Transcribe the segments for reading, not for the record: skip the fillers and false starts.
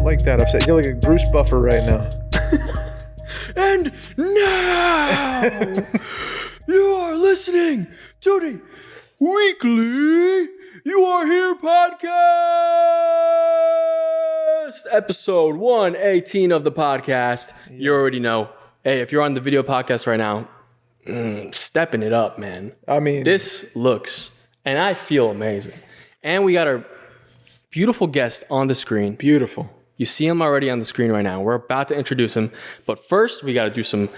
like that upset. You're like a Bruce Buffer right now. And now you are listening to the Weekly You Are Here podcast, episode 118 of the podcast. Yeah. You already know. Hey, if you're on the video podcast right now, stepping it up, man. I mean, this looks, and I feel amazing. And we got our beautiful guest on the screen. Beautiful. You see him already on the screen right now. We're about to introduce him. But first, we got to do some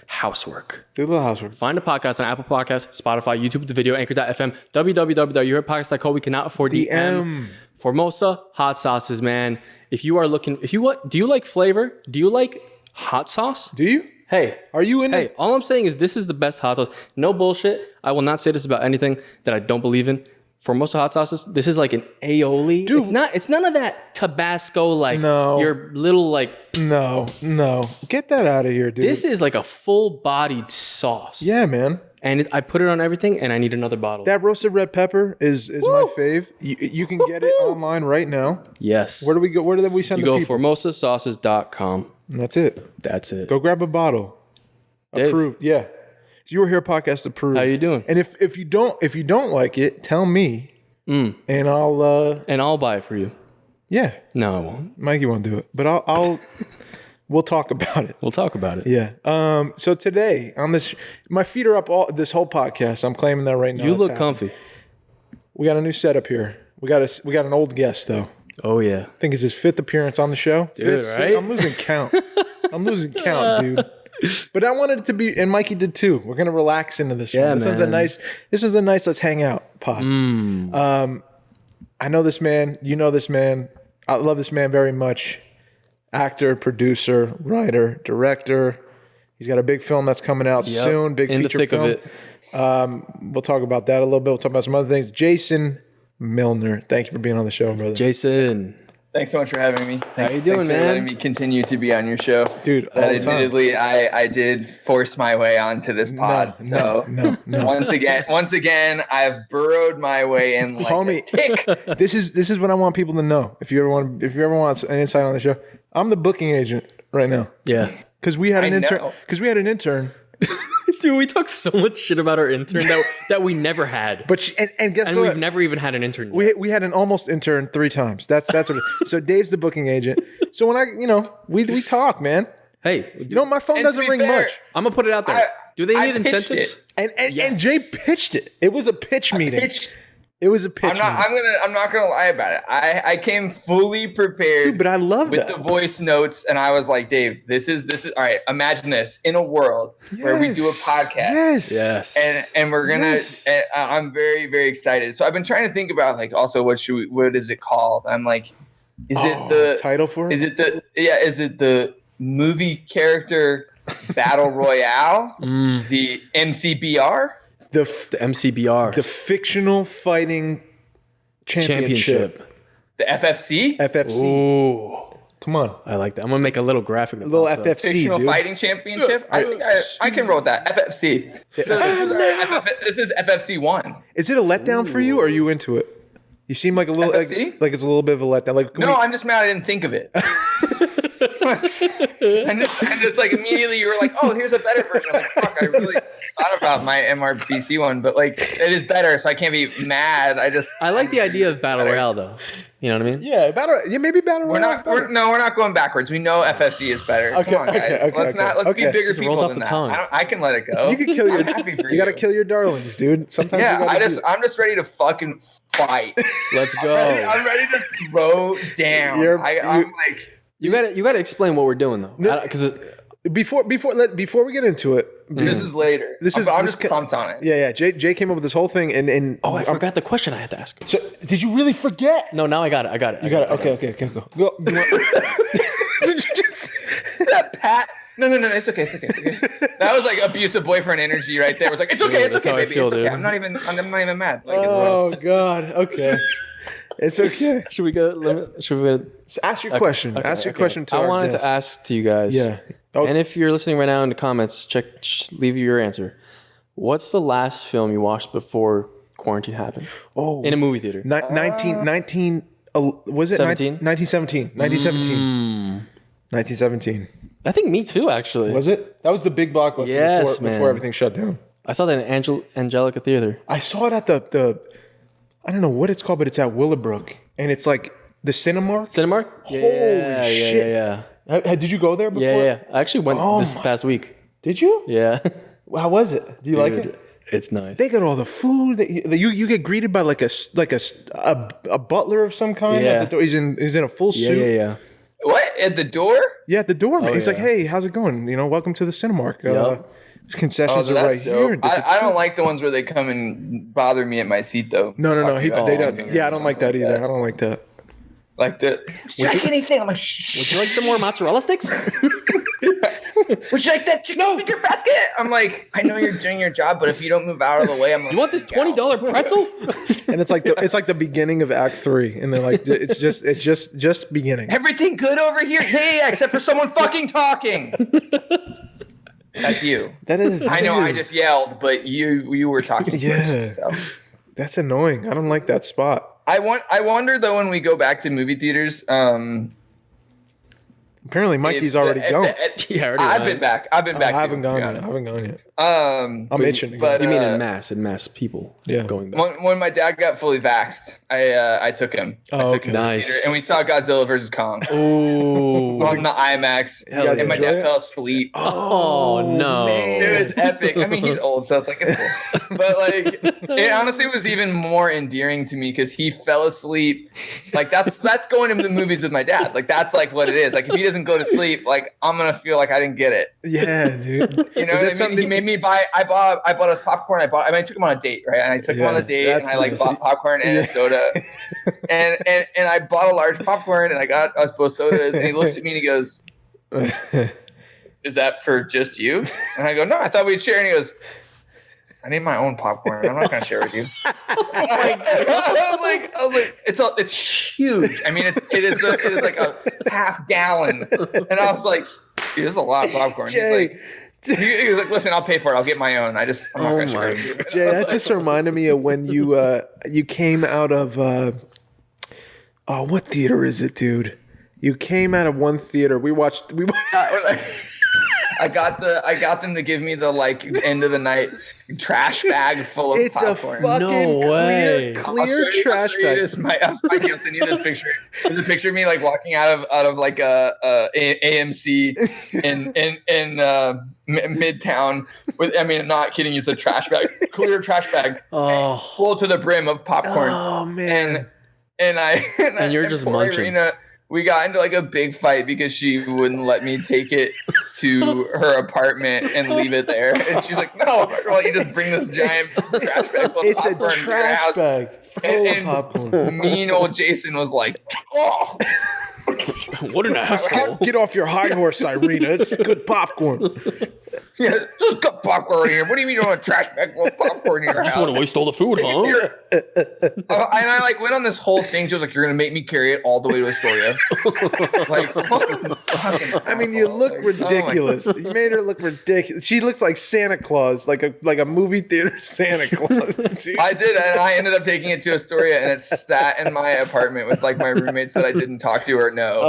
housework. Do a little housework. Find a podcast on Apple Podcasts, Spotify, YouTube, the video, Anchor.fm, www.youheardpodcast.co. We cannot afford the M. Formosa hot sauces, man. If you are looking, do you like flavor? Do you like hot sauce? Do you? Hey. Are you in it? All I'm saying is this is the best hot sauce. No bullshit. I will not say this about anything that I don't believe in. Formosa hot sauces, this is like an aioli. Dude, it's none of that Tabasco, like your little like. No. Get that out of here, dude. This is like a full-bodied sauce. Yeah, man. And I put it on everything, and I need another bottle. That roasted red pepper is my fave. You can get it online right now. Yes. Where do we go? Where do we send the people? You go formosasauces.com. That's it. Go grab a bottle. Dave. Approved. Yeah. You Were Here podcast approved. How you doing? And if you don't like it, tell me, and I'll buy it for you. Yeah. No, I won't. Mikey won't do it, but I'll we'll talk about it. We'll talk about it. Yeah. So today on this, my feet are up all this whole podcast. I'm claiming that right now. You look comfy. We got a new setup here. We got an old guest though. Oh yeah. I think it's his 5th appearance on the show. Dude, right? I'm losing count. Dude. But I wanted it to be, and Mikey did too. We're gonna relax into this one. This one's a nice let's hang out pod. I know this man. You know this man. I love this man very much. Actor, producer, writer, director. He's got a big film that's coming out soon. Big in feature the thick film. Of it. We'll talk about that a little bit. We'll talk about some other things. Jason Millner, thank you for being on the show, brother. Jason. Thanks so much for having me. How you doing, man? For letting me continue to be on your show. Dude, admittedly, I did force my way onto this pod. No. Once again, I've burrowed my way in like a tick. This is what I want people to know. If you ever want an insight on the show, I'm the booking agent right now. Yeah. Because we had an intern. Dude, we talk so much shit about our intern that we never had. But and guess what? We've never even had an intern yet. We had an almost intern 3 times. That's what So Dave's the booking agent. So when we talk, man. Hey, my phone doesn't ring much. I'm gonna put it out there. Do they need incentives? And Jay pitched it. It was a pitch meeting. It was a pitch. I'm not gonna lie about it. I came fully prepared. Dude, but I love with the voice notes, and I was like, Dave, this is all right. Imagine this in a world where we do a podcast. Yes. And we're gonna. And I'm very, very excited. So I've been trying to think about like also what is it called? I'm like, is it the title for it? Is it the movie character battle royale? The MCBR. The MCBR. The fictional fighting championship. The FFC? FFC. Ooh. Come on. I like that. I'm going to make a little graphic. A little FFC, fictional dude. fighting championship? I think I can roll with that. FFC. This is FFC 1. Is it a letdown for you, or are you into it? You seem like a little like it's a little bit of a letdown. I'm just mad I didn't think of it. and just like immediately you were like, oh, here's a better version. I was like, fuck, I really thought about my MRBC one, but like it is better, so I can't be mad. I like the idea of battle royale though. You know what I mean? Yeah, maybe battle royale. We're not going backwards. We know FFC is better. Okay, come on, guys. Let's be bigger just people rolls off than the that. tongue. I can let it go. You can kill your. I'm happy for you got to kill your darlings, dude. Sometimes. Yeah, I'm just ready to fucking fight. Let's go. I'm ready to throw down. I'm like. You gotta explain what we're doing though, because before we get into it, this is later. I'm just pumped on it. Yeah. Jay came up with this whole thing, and I forgot the question I had to ask. So did you really forget? No, now I got it. You got it. Okay, go. Did you just that pat? No, it's okay. That was like abusive boyfriend energy right there. It was like, it's okay, baby. It's okay. I'm not even mad. Like, oh God. Okay. It's okay. Should we go? Ask your question. Ask your question to I our wanted guest. to ask to you guys. Yeah. And if you're listening right now in the comments, leave your answer. What's the last film you watched before quarantine happened? Oh, in a movie theater. 1911. was it 17? 1917? 1917. I think me too, actually. Was it? That was the big blockbuster before everything shut down. I saw that in Angelica Theater. I saw it at the I don't know what it's called, but it's at Willowbrook, and it's like the Cinemark. Cinemark? Holy shit! Yeah. Did you go there before? Yeah. I actually went this past week. Did you? Yeah. How was it? Do you like it? It's nice. They got all the food. You get greeted by like a butler of some kind. Yeah. At the door. He's in a full suit. Yeah. What? At the door? Yeah, at the door, man. He's like, yeah. "Hey, how's it going? Welcome to the Cinemark. Concessions are right here." I don't like the ones where they come and bother me at my seat, though. No. They don't. Yeah, I don't like that either. I don't like that. Like strike anything. I'm like, Would you like some more mozzarella sticks? Would you like that chicken finger basket? I'm like, I know you're doing your job, but if you don't move out of the way, I'm like, You want this $20 pretzel? And it's like the beginning of Act 3, and they're like, it's just beginning. Everything good over here? Yeah, except for someone fucking talking. That's you. That is. I know. I just yelled, but you were talking first. So. That's annoying. I don't like that spot. I wonder though when we go back to movie theaters. Apparently, Mikey's already gone. I've been back. I haven't gone yet. I'm itching to go. But You mean in mass people? Yeah. Going back. When my dad got fully vaxxed, I took him. Oh, I took him to the nice. theater, and we saw Godzilla versus Kong Ooh. on the IMAX, guys and my enjoy dad it? fell asleep. Oh no. man. It was epic. I mean, he's old, so it's like it's cool. But like, it honestly was even more endearing to me because he fell asleep. Like that's going to the movies with my dad. Like that's like what it is. Like if he doesn't go to sleep, like I'm gonna feel like I didn't get it. Yeah, dude. You know what I mean? He made me buy. I bought us popcorn. I took him on a date, right? And I took him on a date, and I bought popcorn and a soda, and I bought a large popcorn, and I got us both sodas. And he looks at me and he goes, "Is that for just you?" And I go, "No, I thought we'd share." And he goes, "I need my own popcorn. I'm not gonna share with you." I was like, it's huge. I mean, it is like a half gallon, and I was like, "Dude, this is a lot of popcorn." Jay. He was like, "Listen, I'll pay for it. I'll get my own. I'm not gonna share with you." Jay, that just reminded me of when you came out of what theater is it, dude? You came out of one theater. We watched. I got them to give me the end of the night trash bag full of popcorn. It's a fucking clear trash bag. I can't send you this picture. There's a picture of me walking out of like a AMC in Midtown with. I mean, I'm not kidding you. It's a trash bag, clear trash bag, full to the brim of popcorn. Oh man! And you're just munching. Irina, we got into a big fight because she wouldn't let me take it to her apartment and leave it there. And she's like, "No, I'm not gonna let you just bring this giant trash bag full of popcorn to your house." Bag full of popcorn. Mean old Jason was like, "Oh, What an asshole. Get off your high horse, Irina. It's good popcorn." yeah, just got popcorn here. What do you mean you don't have a trash bag full of popcorn in your house?" Just want to waste all the food, huh? And I went on this whole thing. She was like, "You're gonna make me carry it all the way to Astoria." I mean, you look ridiculous. You made her look ridiculous. She looks like Santa Claus, like a movie theater Santa Claus. I did, and I ended up taking it to Astoria, and it sat in my apartment with my roommates that I didn't talk to or know,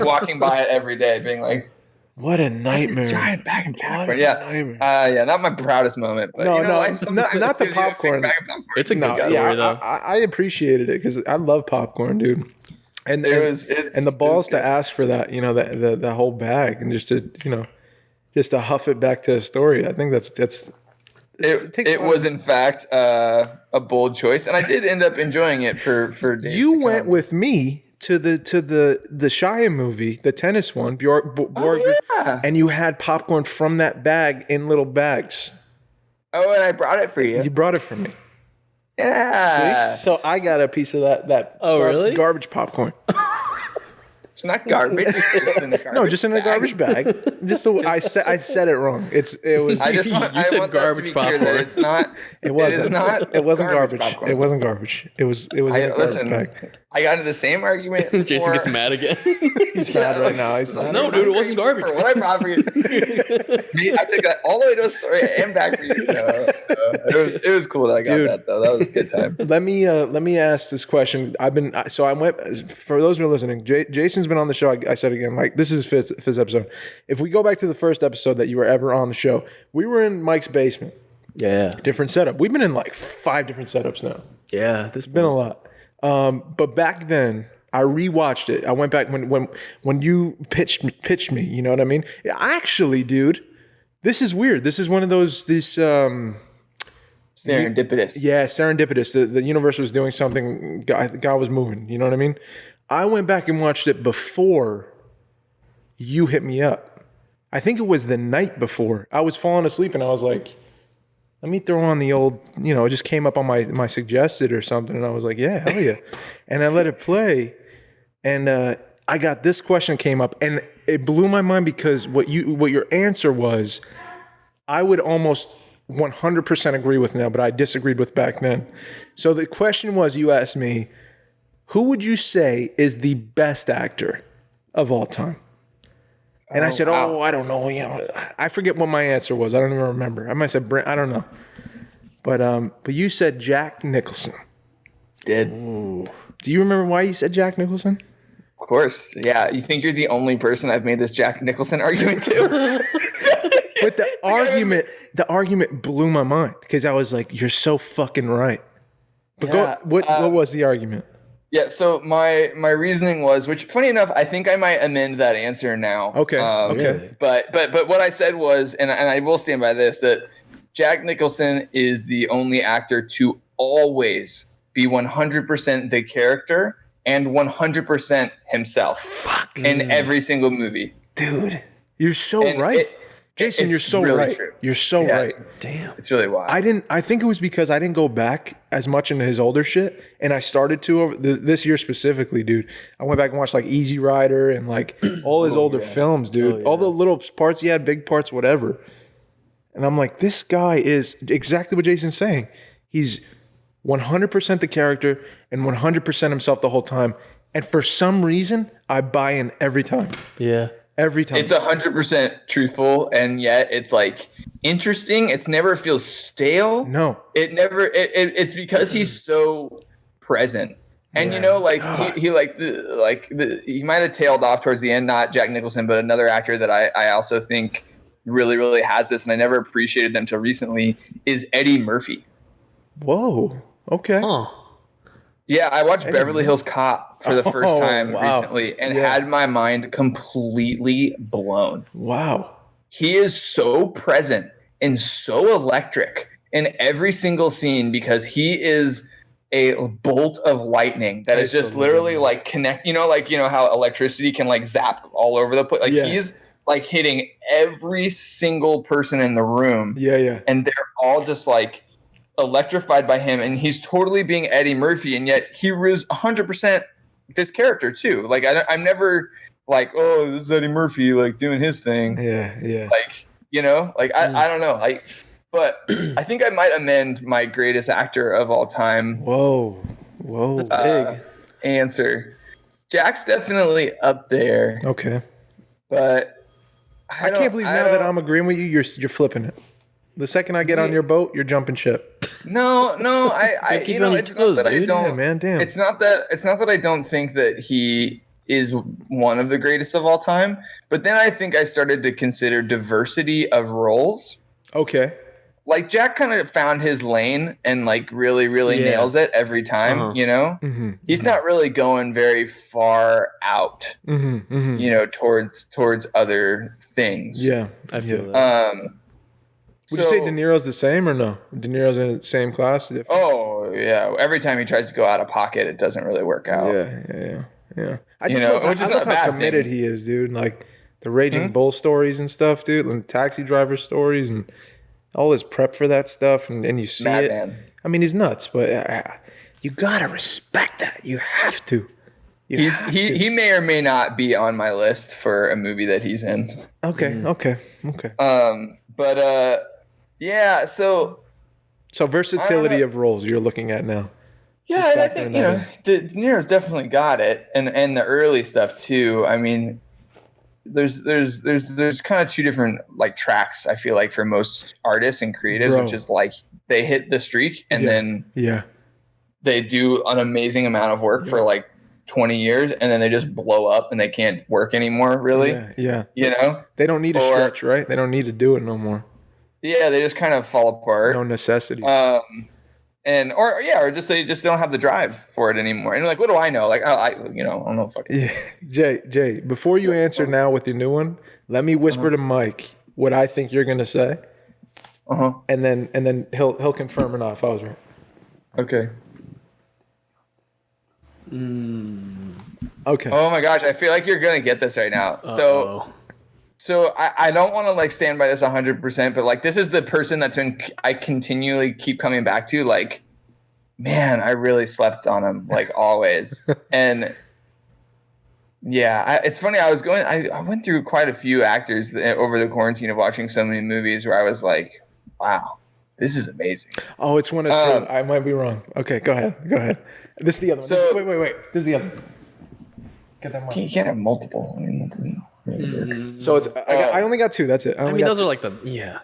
walking by it every day, being like, "What a nightmare!" Giant bag of popcorn. Yeah, not my proudest moment, but not the popcorn. It's a good story, though. I appreciated it because I love popcorn, dude. And the balls to ask for that, the whole bag, and just to huff it back to Astoria. I think that's. It was in fact a bold choice, and I did end up enjoying it for days. You went with me to the Shia movie, the tennis one, and you had popcorn from that bag in little bags. Oh, and I brought it for you. You brought it for me. Yeah. See? So I got a piece of that really? garbage popcorn. It's not garbage. It's just in the garbage No, just in a garbage bag. Just the, I said it wrong. It was. You said garbage popcorn. It's not. It wasn't. It wasn't garbage. Popcorn. It wasn't garbage. It was in a garbage bag. I got into the same argument. Jason gets mad again. He's mad right now. He's mad. No, dude, it wasn't garbage. For what I brought for you. I took that all the way to a story and back for you. It was cool that I got that though. That was a good time. Let me ask this question. I went, for those who are listening, Jason's been on the show. I said again, like, this is his fifth episode. If we go back to the first episode that you were ever on the show, we were in Mike's basement. Yeah. Different setup. We've been in like 5 different setups now. Yeah. There's been a lot. But back then, I rewatched it. I went back when you pitched me. You know what I mean? Actually, dude, this is weird. This is one of those serendipitous. Yeah, serendipitous. The universe was doing something. God was moving. You know what I mean? I went back and watched it before you hit me up. I think it was the night before. I was falling asleep and I was like, let me throw on the old, it just came up on my suggested or something. And I was like, yeah, hell yeah. And I let it play. And I got this question came up and it blew my mind because what your answer was, I would almost 100% agree with now, but I disagreed with back then. So the question was, you asked me, who would you say is the best actor of all time? And I said, wow. I don't know. I forget what my answer was. I don't even remember. I might have said Brent. I don't know. But you said Jack Nicholson. Did. Ooh. Do you remember why you said Jack Nicholson? Of course. Yeah. You think you're the only person I've made this Jack Nicholson argument to? But the argument blew my mind because I was like, you're so fucking right. But what was the argument? Yeah, so my reasoning was, which funny enough, I think I might amend that answer now. Okay. Okay. But what I said was, and I will stand by this, that Jack Nicholson is the only actor to always be 100% the character and 100% himself in every single movie. Dude, you're so right. Jason, you're so really right. True. You're so right. Damn. It's really wild. I think it was because I didn't go back as much into his older shit, and I started to over this year specifically, dude. I went back and watched like Easy Rider and like all his older films, dude. All the little parts he had, big parts, whatever. And I'm like, this guy is exactly what Jason's saying. He's 100% the character and 100% himself the whole time. And for some reason, I buy in every time. Yeah. Every time. It's 100% truthful, and yet it's like interesting. It never feels stale. No. It never. It's because he's so present, and he might have tailed off towards the end. Not Jack Nicholson, but another actor that I also think really, really has this, and I never appreciated them until recently. Is Eddie Murphy? Whoa. Okay. Huh. Yeah, I watched Beverly Hills Cop for the first time recently and had my mind completely blown. Wow. He is so present and so electric in every single scene because he is a bolt of lightning that is just literally like connect, how electricity can like zap all over the place. Like he's like hitting every single person in the room. Yeah. And they're all just like electrified by him, and he's totally being Eddie Murphy, and yet he was 100% this character too. Like I'm never like, oh, this is Eddie Murphy like doing his thing. Yeah. Like I don't know. Like, but I think I might amend my greatest actor of all time. Whoa, that's big answer. Jack's definitely up there. Okay, but I can't believe now that I'm agreeing with you. You're flipping it. The second I get on your boat, you're jumping ship. No, it's not that I don't. Yeah, man, damn. It's not that I don't think that he is one of the greatest of all time. But then I think I started to consider diversity of roles. Okay. Like Jack kind of found his lane and like really, really nails it every time. Mm-hmm. He's not really going very far out. Towards other things. Yeah, I feel that. Would you say De Niro's the same or no? De Niro's in the same class? Oh, yeah. Every time he tries to go out of pocket, it doesn't really work out. Yeah. I just love how committed he is, dude. Like the Raging Bull stories and stuff, dude. And Taxi Driver stories and all his prep for that stuff. And you see it. I mean, he's nuts, but you got to respect that. You have to. He may or may not be on my list for a movie that he's in. Okay. But yeah, so versatility of roles you're looking at now. Yeah, and I think De Niro's definitely got it, and the early stuff too. I mean, there's kind of two different like tracks. I feel like for most artists and creatives, which is like they hit the streak and then they do an amazing amount of work for like 20 years, and then they just blow up and they can't work anymore. Really, they don't need to stretch, right? They don't need to do it no more. Yeah, they just kind of fall apart. No necessity. Or just they don't have the drive for it anymore. And like, what do I know? Like, I don't know. Fucking Jay, before you answer now with your new one, let me whisper to Mike what I think you're gonna say. And then he'll confirm or not if I was right. Okay. Okay. Oh my gosh, I feel like you're gonna get this right now. So I don't want to like stand by this 100%, but like this is the person that's I continually keep coming back to. Like, man, I really slept on him like always. And yeah, it's funny. I went through quite a few actors over the quarantine of watching so many movies where I was like, wow, this is amazing. Oh, it's one of two. I might be wrong. Okay, go ahead. This is the other one. So wait. This is the other one. Get that one. You can't have multiple. I mean, that doesn't. So it's I only got two. That's it. I mean, those are like the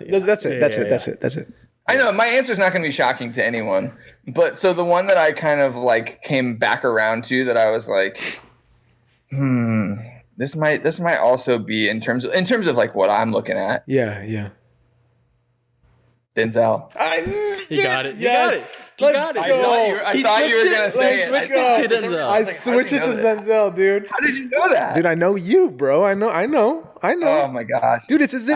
That's it. I know my answer is not going to be shocking to anyone, but so the one that I kind of like came back around to that I was like, this might also be in terms of like what I'm looking at. Yeah. Denzel. You got it. Yes. You got it. I thought you were going to say it. Switched it to Denzel. I switched it to Denzel, dude. How did you know that? Dude, I know you, bro. I know. Oh my gosh. Dude, it's as if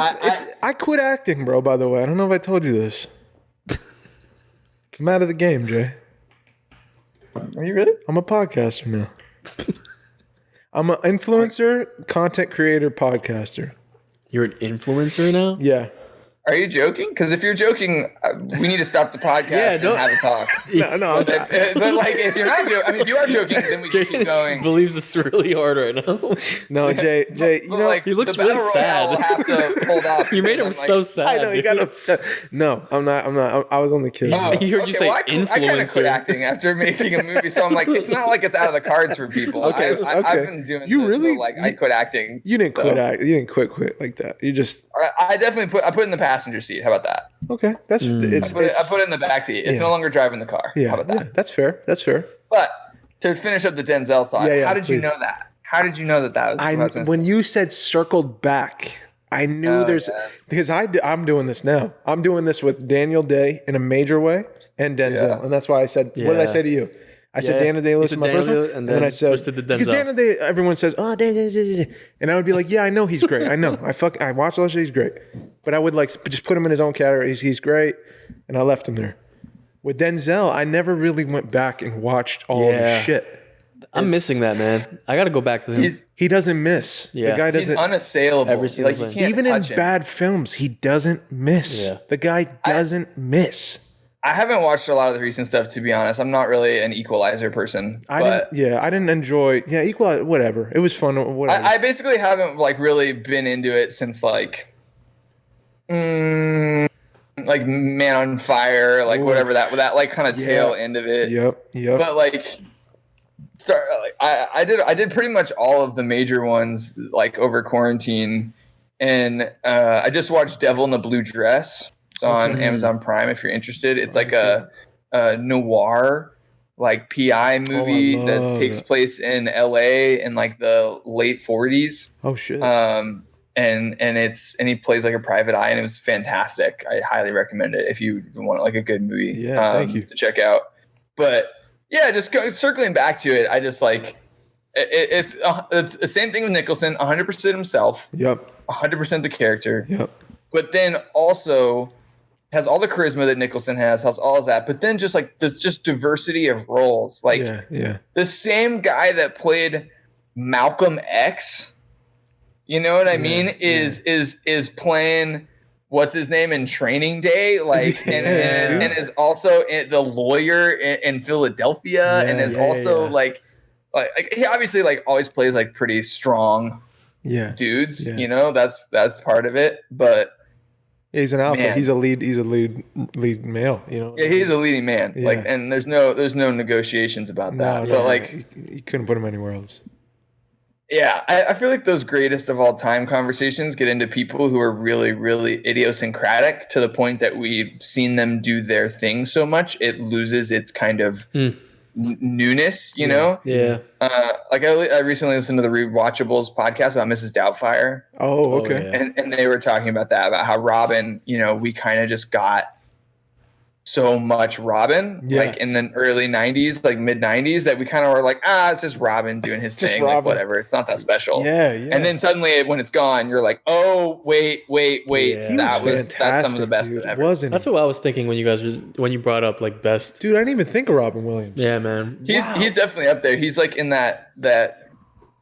I quit acting, bro, by the way. I don't know if I told you this. I'm out of the game, Jay. Are you really? I'm a podcaster now. I'm an influencer, content creator, podcaster. You're an influencer now? Yeah. Are you joking? Because if you're joking, we need to stop the podcast and have a talk. No. But like, if you're not joking, I mean, if you are joking, then we can keep going. Believes this really hard right now. No, Jay, you know, like, he looks really sad. Have to hold off. You made him so sad. I know, you got upset. No, I'm not. I was only kidding. He heard you say influencer. I kind of quit acting after making a movie, so I'm like, it's not like it's out of the cards for people. Okay. I've been doing you this, really? So like, I quit acting. You didn't quit acting. You didn't quit like that. You just. I definitely put in the passenger seat. How about that? Okay, that's I put it in the back seat. It's no longer driving the car. Yeah, how about that? Yeah, that's fair. But to finish up the Denzel thought, how did you know that? How did you know that was? When you said circled back, I knew because I'm doing this now. I'm doing this with Daniel Day in a major way and Denzel, and that's why I said, what did I say to you? I said Daniel Day listened to my first one, and then I said because Daniel Day, everyone says, oh, Daniel, and I would be like, yeah, I know he's great. I know. I watched all shit. He's great, but I would like just put him in his own category. He's great, and I left him there. With Denzel, I never really went back and watched all the shit. I'm missing that, man. I got to go back to him. He doesn't miss. Yeah. The guy doesn't. He's unassailable. Every single thing. Even in bad films, he doesn't miss. Yeah. The guy doesn't miss. I haven't watched a lot of the recent stuff, to be honest. I'm not really an Equalizer person. I didn't enjoy. Yeah, Equalizer. Whatever. It was fun. Whatever. I basically haven't like really been into it since like Man on Fire, like whatever that like kind of tail end of it. Yep. But like, I did pretty much all of the major ones like over quarantine, and I just watched Devil in the Blue Dress. It's on Amazon Prime if you're interested. It's like a noir, like PI movie that takes place in LA in like the late 40s. Oh shit. And he plays like a private eye, and it was fantastic. I highly recommend it if you want like a good movie. Yeah, thank you. To check out. But yeah, just circling back to it, I just like it's the same thing with Nicholson. 100% himself. Yep. 100% the character. Yep. But then also has all the charisma that Nicholson has all of that, but then just like there's just diversity of roles. Like the same guy that played Malcolm X, you know what I mean, is playing what's his name in Training Day, like and is also the lawyer in Philadelphia, and is also like like he obviously like always plays like pretty strong dudes. You know, that's part of it. But he's an alpha. Man. He's a lead male. You know. Yeah, he's a leading man. Yeah. Like, and there's no negotiations about that. But like, you couldn't put him anywhere else. Yeah, I feel like those greatest of all time conversations get into people who are really, really idiosyncratic to the point that we've seen them do their thing so much it loses its kind of newness, you know? Yeah. Like I recently listened to the Rewatchables podcast about Mrs. Doubtfire. Oh, okay. Yeah. And they were talking about that, about how Robin, you know, we kind of just got so much Robin, like in the early 90s, like mid 90s, that we kind of were like, it's just Robin doing his thing, like whatever, it's not that special. Yeah. And then suddenly when it's gone, you're like, oh wait, that's some of the best ever. That's what I was thinking when you brought up like best. Dude, I didn't even think of Robin Williams. Yeah, man. He's definitely up there. He's like in that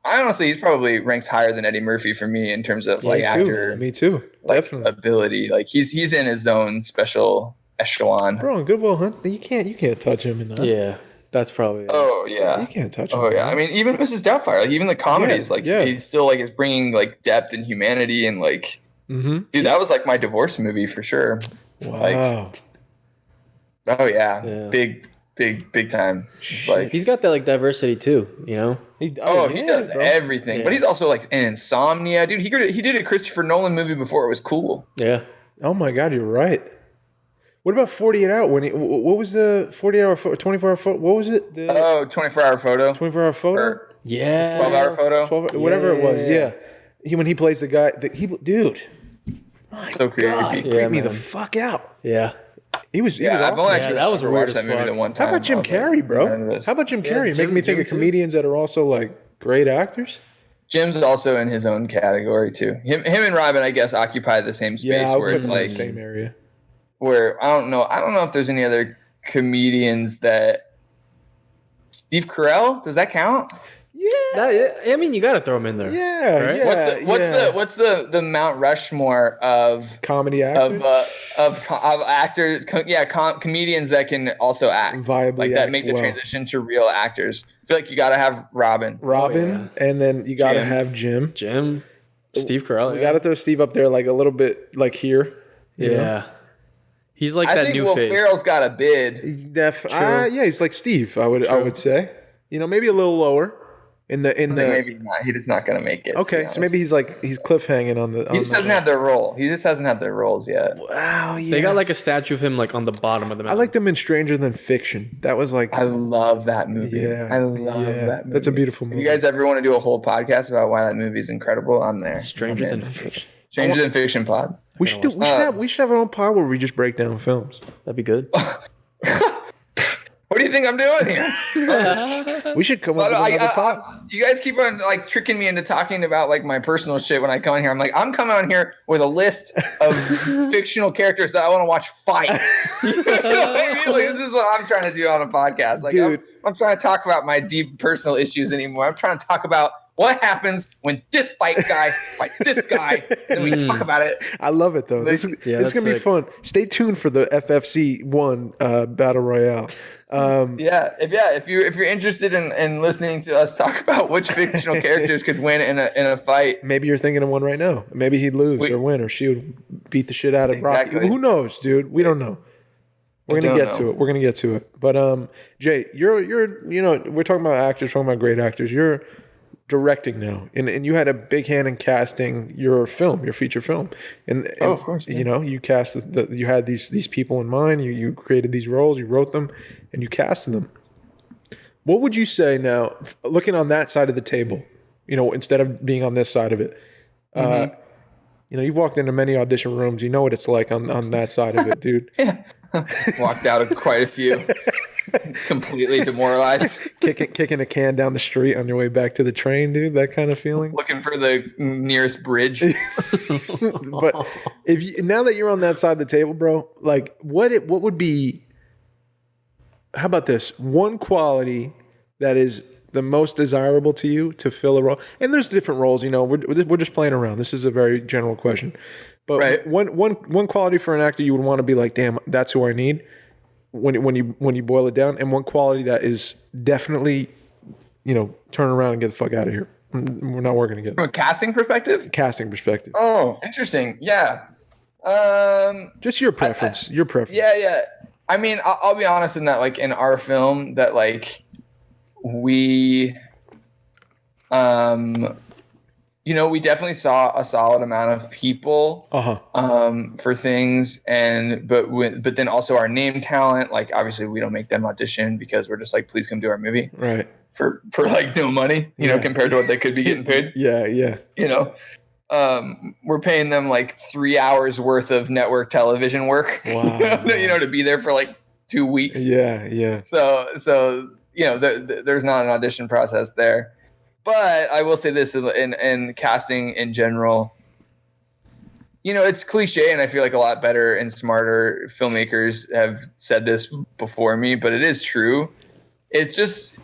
honestly, he's probably ranks higher than Eddie Murphy for me in terms of like actor. Me too. Like, definitely ability. Like he's in his own special echelon. Bro, Good Will Hunt. You can't touch him in that. Yeah, that's probably. Oh yeah, you can't touch him. Oh yeah, I mean even Mrs. Doubtfire, like even the comedies, he still like is bringing like depth and humanity and like. Dude, that was like my divorce movie for sure. Wow. Like, oh yeah, big time. Like he's got that like diversity too, you know. He does everything, but he's also like an Insomnia, dude. He did a Christopher Nolan movie before it was cool. Yeah. Oh my God, you're right. What about 48 Hour? What was the 48 hour photo, 24 hour photo? What was it? 24-hour photo. 24-hour photo? Or 12-hour photo. Whatever it was, yeah. When he plays the guy, dude. My so creepy. God, he creeped me the fuck out. Yeah. He was awesome. I've only actually that was watched that movie the one time. How about Jim Carrey, bro? How about Jim Carrey? Making me think of comedians that are also like great actors. Jim's also in his own category too. Him and Robin, I guess, occupy the same space where it's like the same area. Where I don't know if there's any other comedians that Steve Carell, does that count? Yeah. I mean, you got to throw him in there. Yeah. Right? What's the Mount Rushmore of comedy actors? Of actors, comedians that can also act, viably like that, make the transition to real actors. I feel like you got to have Robin, and then you got to have Jim, Steve Carell. You got to throw Steve up there, like a little bit, like here. You know? He's like that new face. I think Will Ferrell's got a bid. He's like Steve. I would say. You know, maybe a little lower. Maybe not. He's not going to make it. Okay, so maybe he's cliffhanging on the. He just hasn't had their role. He just hasn't had their roles yet. Wow, yeah. They got like a statue of him like on the bottom of the mountain. I liked him in Stranger Than Fiction. That was like. I love that movie. Yeah, I love that movie. That's a beautiful movie. If you guys ever want to do a whole podcast about why that movie is incredible, I'm there. Stranger Than Fiction. Stranger Than Fiction pod. We should have our own pod where we just break down films. That'd be good. What do you think I'm doing here? We should come up with another pod. You guys keep on like tricking me into talking about like my personal shit when I come on here. I'm like, I'm coming on here with a list of fictional characters that I want to watch fight. You know what I mean? Like, this is what I'm trying to do on a podcast. Like, dude, I'm trying to talk about my deep personal issues anymore. I'm trying to talk about what happens when this guy fights this guy, and we talk about it. I love it though. This is gonna be fun. Stay tuned for the FFC 1 Battle Royale. If you're interested in listening to us talk about which fictional characters could win in a fight, maybe you're thinking of one right now. Maybe he'd lose or win, or she would beat the shit out of Rocky. Who knows, dude? We don't know. We're gonna get to it. But Jay, you're we're talking about actors, talking about great actors. You're directing now, and you had a big hand in casting your feature film, and of course, you know, you cast you had these people in mind, you created these roles, you wrote them, and you casted them. What would you say now, looking on that side of the table, you know, instead of being on this side of it? You know, you've walked into many audition rooms, you know what it's like on that side of it, dude. Walked out of quite a few. Completely demoralized. Kicking a can down the street on your way back to the train, dude. That kind of feeling. Looking for the nearest bridge. But now that you're on that side of the table, bro, like what would be? How about this? One quality that is the most desirable to you to fill a role, and there's different roles. You know, we're just playing around. This is a very general question, but one quality for an actor you would want to be like, damn, that's who I need. When you boil it down, and one quality that is definitely, turn around and get the fuck out of here. We're not working together. From a casting perspective? Casting perspective. Oh, interesting. Yeah. Just your preference. Your preference. Yeah. I mean, I'll be honest in that, like, in our film, that, like, we, we definitely saw a solid amount of people for things, but then also our name talent. Like, obviously, we don't make them audition because we're just like, please come do our movie, right? For like no money, compared to what they could be getting paid. Yeah. We're paying them like 3 hours worth of network television work. Wow. To be there for like 2 weeks. Yeah. So there's not an audition process there. But I will say this in casting in general, it's cliche, and I feel like a lot better and smarter filmmakers have said this before me, but it is true. It's just,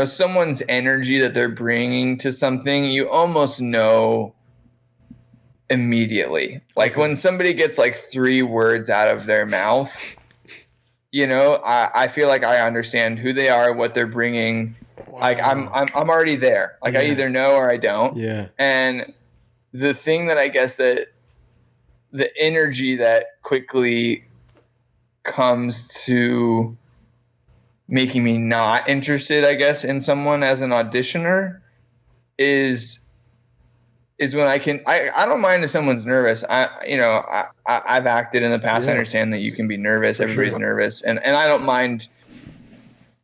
someone's energy that they're bringing to something, you almost know immediately. Like when somebody gets like 3 words out of their mouth, I feel like I understand who they are, what they're bringing. Wow. Like I'm already there. Like I either know or I don't. Yeah. And the thing that I guess that the energy that quickly comes to making me not interested, I guess, in someone as an auditioner is when I don't mind if someone's nervous. I've acted in the past. I understand that you can be nervous. Everybody's nervous. And I don't mind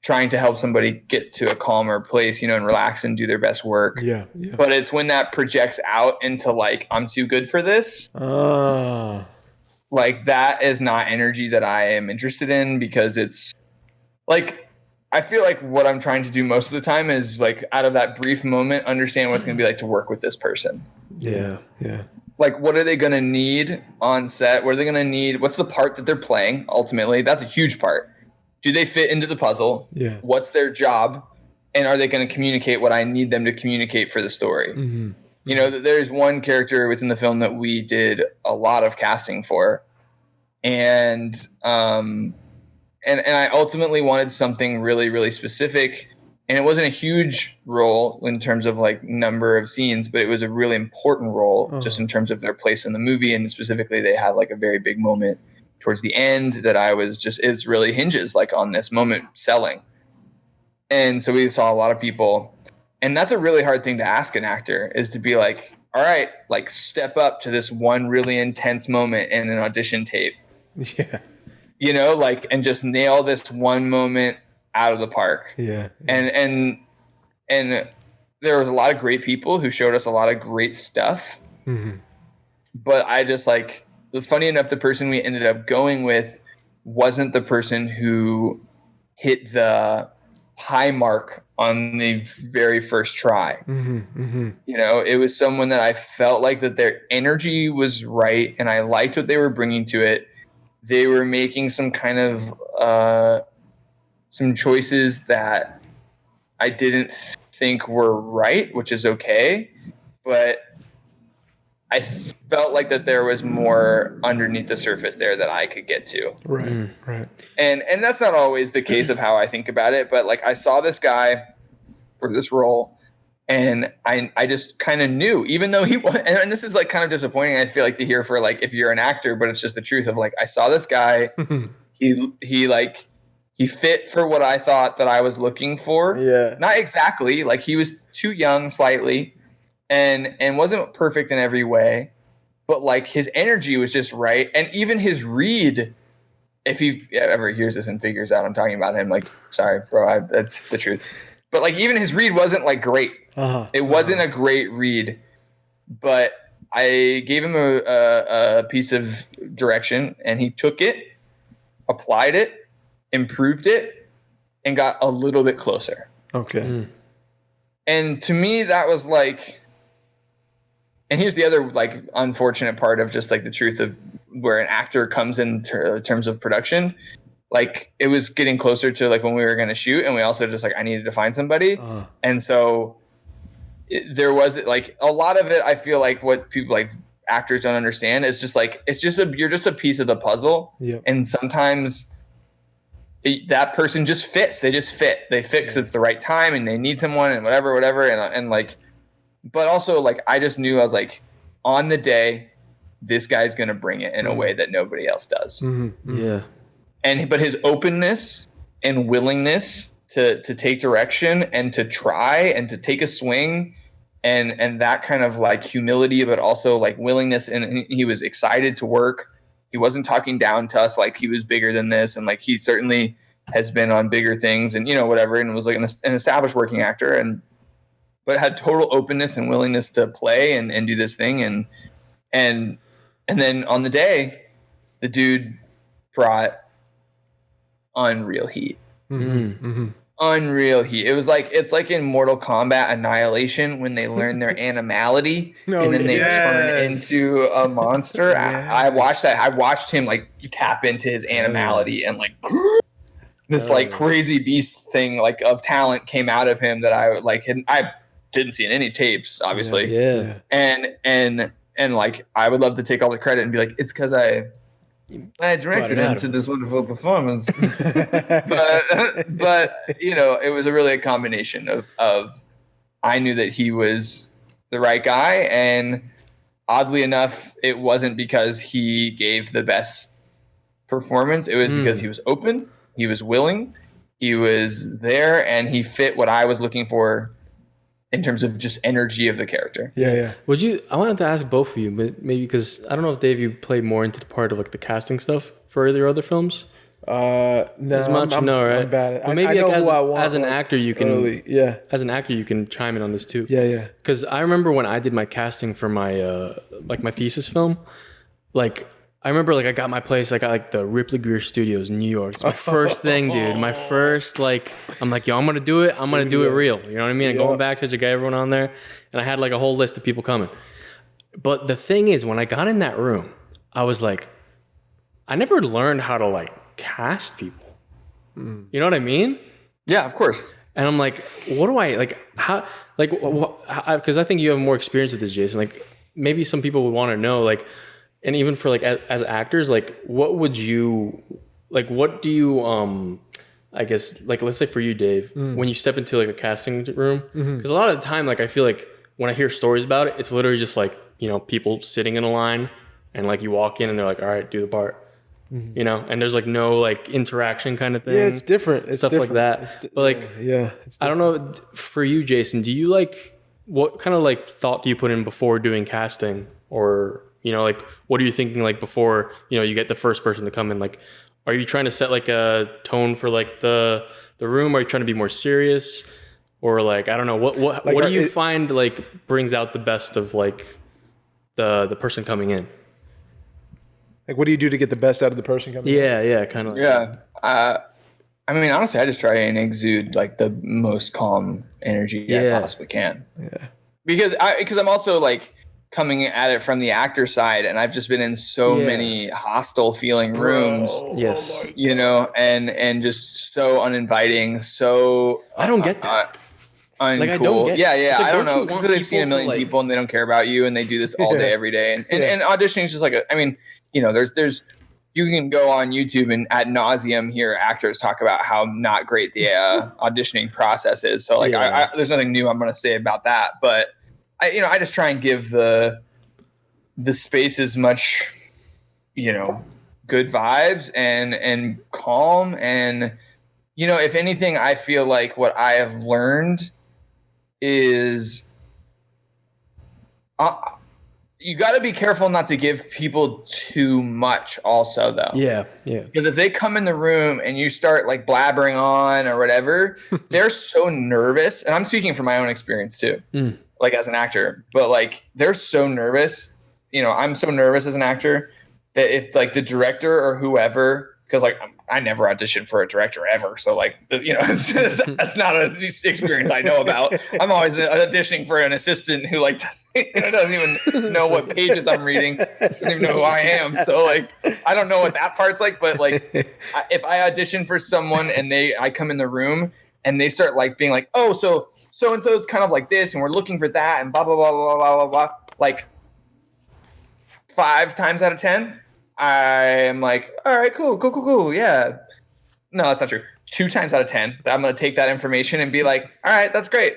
trying to help somebody get to a calmer place, and relax and do their best work. Yeah. But it's when that projects out into like, I'm too good for this. Like that is not energy that I am interested in, because it's like, I feel like what I'm trying to do most of the time is like out of that brief moment, understand what it's going to be like to work with this person. Yeah. Like, what are they going to need on set? What are they going to need? What's the part that they're playing? Ultimately, that's a huge part. Do they fit into the puzzle? Yeah. What's their job? And are they going to communicate what I need them to communicate for the story? Mm-hmm. There's one character within the film that we did a lot of casting for. And I ultimately wanted something really, really specific. And it wasn't a huge role in terms of like number of scenes, but it was a really important role just in terms of their place in the movie. And specifically, they had like a very big moment towards the end that it really hinges like on this moment selling. And so we saw a lot of people, and that's a really hard thing to ask an actor, is to be like, all right, like step up to this one really intense moment in an audition tape. Yeah. And just nail this one moment out of the park. Yeah. And there was a lot of great people who showed us a lot of great stuff. Mm-hmm. But I just like, funny enough, the person we ended up going with wasn't the person who hit the high mark on the very first try. Mm-hmm. Mm-hmm. It was someone that I felt like that their energy was right, and I liked what they were bringing to it. They were making some kind of some choices that I didn't think were right, which is okay, but I felt like that there was more underneath the surface there that I could get to. Right. And that's not always the case of how I think about it, but like I saw this guy for this role, and I just kind of knew, even though and this is like kind of disappointing, I feel like, to hear for like if you're an actor, but it's just the truth of like, I saw this guy, he fit for what I thought that I was looking for. Yeah. Not exactly, like he was too young slightly, and wasn't perfect in every way, but like his energy was just right. And even his read, if he ever hears this and figures out I'm talking about him, like, sorry, bro, that's the truth. But like even his read wasn't like great. It wasn't a great read, but I gave him a piece of direction, and he took it, applied it, improved it, and got a little bit closer. Okay. And to me, that was like, and here's the other like unfortunate part of just like the truth of where an actor comes in terms of production. Like it was getting closer to like when we were going to shoot, and we also just like, I needed to find somebody. And so there was like a lot of it. I feel like what people like actors don't understand is just like, you're just a piece of the puzzle. Yep. And sometimes that person just fits. They just fit. They fit because it's the right time and they need someone and whatever. And like, but also like, I just knew I was like, on the day, this guy's going to bring it in a way that nobody else does. Yeah. But his openness and willingness to take direction and to try and to take a swing and that kind of like humility, but also like willingness. And he was excited to work. He wasn't talking down to us like he was bigger than this. And like he certainly has been on bigger things and, you know, whatever. And was like an established working actor but had total openness and willingness to play and do this thing. And then on the day, the dude brought unreal heat. Unreal heat. It's like in Mortal Kombat Annihilation when they learn their animality and then they turn into a monster. I watched that. I watched him like tap into his animality and like this like crazy beast thing like of talent came out of him that I didn't see in any tapes, obviously. And like I would love to take all the credit and be like, it's because I directed him to this wonderful performance. but you know, it was really a combination of I knew that he was the right guy, and oddly enough, it wasn't because he gave the best performance. It was because he was open, he was willing, he was there, and he fit what I was looking for in terms of just energy of the character. Yeah. I wanted to ask both of you, but maybe because I don't know if Dave, you played more into the part of like the casting stuff for your other films. No, as much, right? I'm bad at it. But maybe I like know as an actor, you can. As an actor, you can chime in on this too. Yeah. Because I remember when I did my casting for my my thesis film, like. I remember like I got my place. I got like the Ripley Greer Studios in New York. It's my first thing, dude. My first like I'm like, yo, I'm gonna do it. I'm gonna do it real. You know what I mean? And going back to get everyone on there, and I had like a whole list of people coming. But the thing is, when I got in that room, I was like, I never learned how to like cast people. You know what I mean? Yeah, of course. And I'm like, what do I like? How like? Because I think you have more experience with this, Jason. Like maybe some people would want to know like. And even for like as actors, like what do you I guess like let's say for you, Dave, when you step into like a casting room, because a lot of the time like I feel like when I hear stories about it, it's literally just like, you know, people sitting in a line and like you walk in and they're like, all right, do the part. You know, and there's like no like interaction kind of thing. Yeah, it's different. It's stuff different. Like that. But like, I don't know, for you, Jason, do you like, what kind of like thought do you put in before doing casting? Or, you know, like, what are you thinking like before, you know, you get the first person to come in? Like, are you trying to set like a tone for like the room? Are you trying to be more serious? Or like, I don't know, what do you find like brings out the best of like the person coming in? Like, what do you do to get the best out of the person coming in? Yeah, kind of. Like I mean, honestly, I just try and exude like the most calm energy I possibly can. Yeah. Because I'm also like coming at it from the actor side, and I've just been in so many hostile feeling rooms. Yes. You know, and just so uninviting. So I don't get that. Uncool. Like I don't get like, I don't know, because they've seen a million people and they don't care about you, and they do this all day every day. And auditioning is just like I mean, you know, there's you can go on YouTube and ad nauseum hear actors talk about how not great the auditioning process is. So like there's nothing new I'm going to say about that, but I just try and give the space as much, you know, good vibes and calm. And, you know, if anything, I feel like what I have learned is you got to be careful not to give people too much also, though. Yeah. Because if they come in the room and you start like blabbering on or whatever, they're so nervous. And I'm speaking from my own experience too. Like as an actor, but like they're so nervous, you know, I'm so nervous as an actor that if like the director or whoever, because like I never auditioned for a director ever. So like, you know, that's not an experience I know about. I'm always auditioning for an assistant who like doesn't even know what pages I'm reading. Doesn't even know who I am. So like, I don't know what that part's like, but like if I audition for someone and I come in the room and they start like being like, oh, so-and-so is kind of like this, and we're looking for that, and blah, blah, blah, blah, blah, blah, blah. Like 5 times out of 10, I'm like, all right, cool. Yeah. no, that's not true. 2 times out of 10, I'm going to take that information and be like, all right, that's great.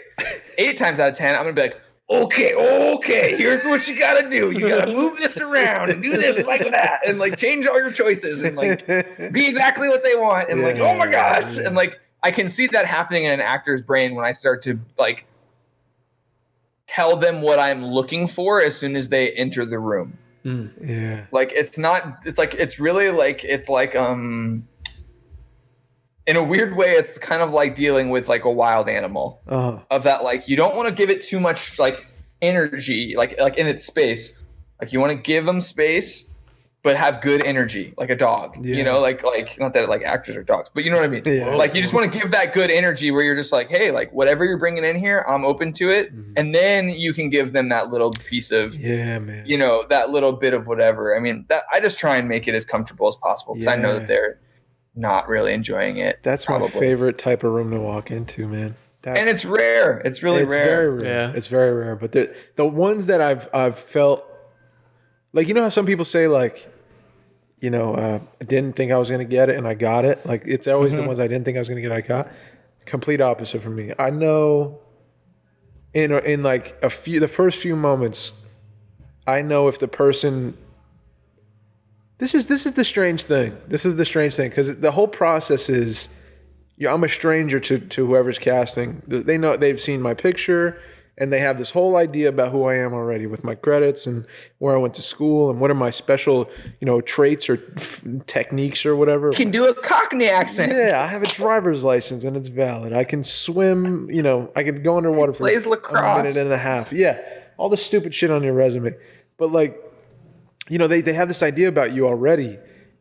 8 times out of 10, I'm going to be like, okay, here's what you got to do. You got to move this around and do this like that and like change all your choices and like be exactly what they want. And like, oh my gosh. And like, I can see that happening in an actor's brain when I start to like tell them what I'm looking for as soon as they enter the room. Yeah. Like, it's really like, in a weird way, it's kind of like dealing with like a wild animal of that. Like, you don't want to give it too much like energy, like in its space. Like, you want to give them space, but have good energy, like a dog, you know, like not that like actors are dogs, but you know what I mean? Yeah. Like, you just want to give that good energy where you're just like, hey, like whatever you're bringing in here, I'm open to it. And then you can give them that little piece of, you know, that little bit of whatever. I mean, that I just try and make it as comfortable as possible because I know that they're not really enjoying it. That's probably my favorite type of room to walk into, man. And it's rare. It's really rare. Very rare. Yeah. It's very rare. But the ones that I've felt like, you know how some people say like, you know, I didn't think I was gonna get it and I got it. Like, it's always the ones I didn't think I was gonna get, I got. Complete opposite for me. I know in like the first few moments, I know if the person. This is the strange thing. This is the strange thing because the whole process is, I'm a stranger to whoever's casting. They know, they've seen my picture, and they have this whole idea about who I am already with my credits and where I went to school and what are my special, you know, traits or techniques or whatever. You can do a Cockney accent. Yeah, I have a driver's license and it's valid. I can swim. You know, I can go underwater for lacrosse. a minute and a half. Yeah, all the stupid shit on your resume, but like. You know, they have this idea about you already,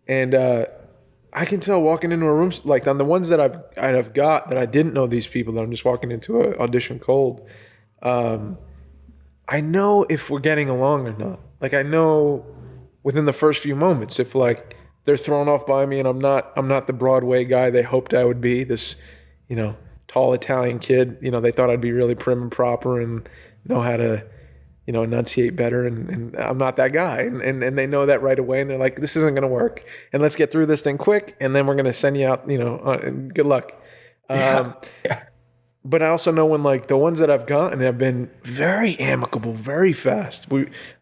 and I can tell walking into a room, like on the ones that I've got that I didn't know these people, that I'm just walking into an audition cold. I know if we're getting along or not. Like, I know within the first few moments if like they're thrown off by me and I'm not the Broadway guy they hoped I would be. This, you know, tall Italian kid. You know, they thought I'd be really prim and proper and know how to, you know, enunciate better, and I'm not that guy, and they know that right away, and they're like, this isn't going to work, and let's get through this thing quick, and then we're going to send you out, you know, and good luck. But I also know when like the ones that I've gotten have been very amicable, very fast.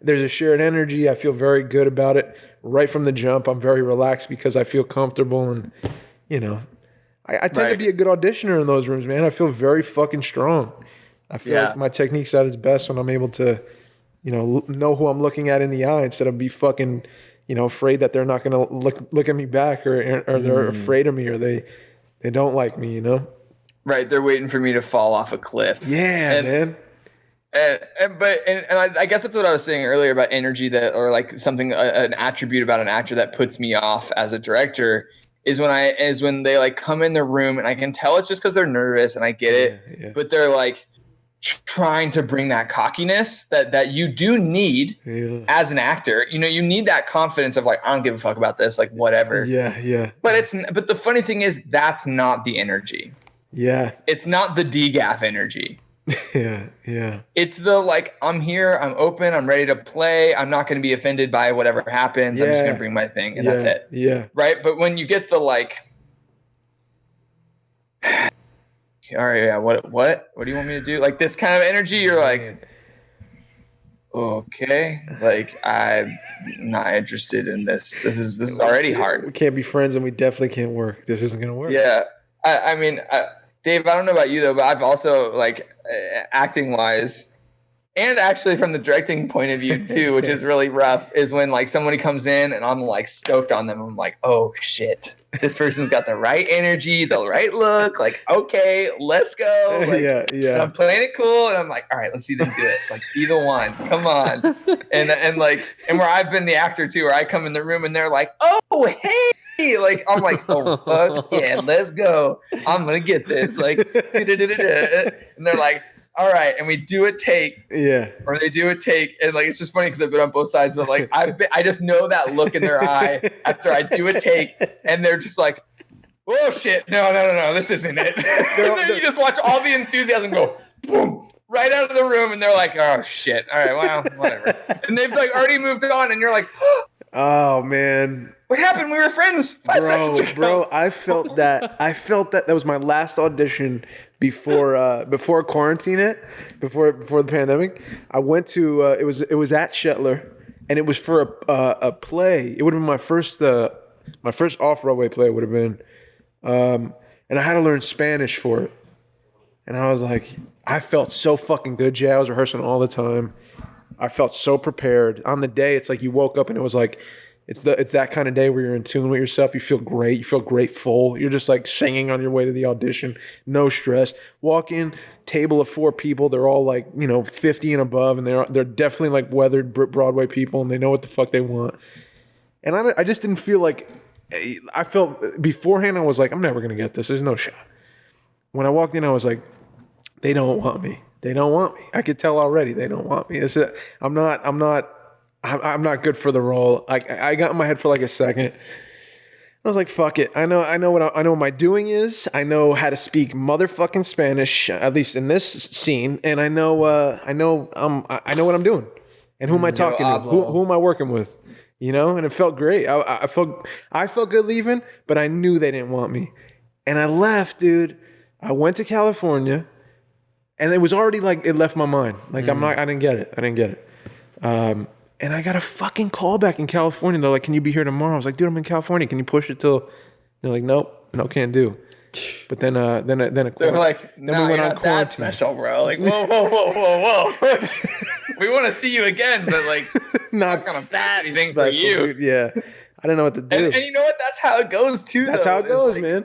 There's a shared energy. I feel very good about it right from the jump. I'm very relaxed because I feel comfortable, and you know, I tend to be a good auditioner in those rooms, man. I feel very fucking strong. I feel like my technique's at its best when I'm able to, you know who I'm looking at in the eye instead of be fucking, you know, afraid that they're not going to look at me back or they're afraid of me or they don't like me, you know? Right. They're waiting for me to fall off a cliff. Yeah, man. And I guess that's what I was saying earlier about energy that, or like something, an attribute about an actor that puts me off as a director is when they like come in the room and I can tell it's just because they're nervous and I get it, but they're like, trying to bring that cockiness that you do need as an actor. You know, you need that confidence of like, I don't give a fuck about this, like whatever. Yeah. But the funny thing is that's not the energy. Yeah. It's not the DGAF energy. Yeah. It's the like, I'm here, I'm open, I'm ready to play. I'm not going to be offended by whatever happens. I'm just going to bring my thing and that's it. Yeah. Right. But when you get the like, all right, yeah, what do you want me to do? Like this kind of energy, you're like, okay, like I'm not interested in this. This is already hard. We can't be friends and we definitely can't work. This isn't gonna work. Yeah. I mean, Dave, I don't know about you though, but I've also like acting wise and actually from the directing point of view too, which is really rough, is when like somebody comes in and I'm like stoked on them. I'm like, oh shit, this person's got the right energy, the right look. Like, okay, let's go. Like, yeah. And I'm playing it cool, and I'm like, all right, let's see them do it. Like, be the one. Come on. And where I've been the actor too, where I come in the room and they're like, oh hey. Like, I'm like, oh fuck yeah, let's go. I'm gonna get this. Like, and they're like, all right, and we do a take, or they do a take, and like it's just funny because I've been on both sides, but like I just know that look in their eye after I do a take, and they're just like, oh shit, no, this isn't it. And then you just watch all the enthusiasm go boom right out of the room, and they're like, oh shit, all right, well, whatever, and they've like already moved on, and you're like, Oh man. What happened? We were friends 5 seconds ago. Bro, I felt that was my last audition before quarantine before the pandemic. I went to it was at Shetler, and it was for a play. It would have been my first off-Broadway play would have been. And I had to learn Spanish for it. And I was like, I felt so fucking good, Jay. I was rehearsing all the time. I felt so prepared. On the day, it's like you woke up and it was like, it's that kind of day where you're in tune with yourself. You feel great. You feel grateful. You're just like singing on your way to the audition. No stress. Walk in, table of 4 people. They're all like, 50 and above. And they're definitely like weathered Broadway people. And they know what the fuck they want. And I just didn't feel like, I felt beforehand, I was like, I'm never going to get this. There's no shot. When I walked in, I was like, they don't want me. They don't want me. I could tell already they don't want me. I'm not good for the role. I got in my head for like a second. I was like, fuck it. I know what my doing is. I know how to speak motherfucking Spanish, at least in this scene. And I know what I'm doing. And who am I talking to? Who am I working with? And it felt great. I felt good leaving, but I knew they didn't want me. And I left, dude. I went to California, and it was already like, it left my mind. Like, I didn't get it. And I got a fucking call back in California. They're like, can you be here tomorrow? I was like, dude, I'm in California. Can you push it till? They're like, nope, can't do. But then they're like, we went on quarantine. That special, bro. Like, whoa. We want to see you again, but like, not gonna pass anything special, for you. Dude. Yeah, I don't know what to do. And you know what? That's how it goes too. That's how it goes, man.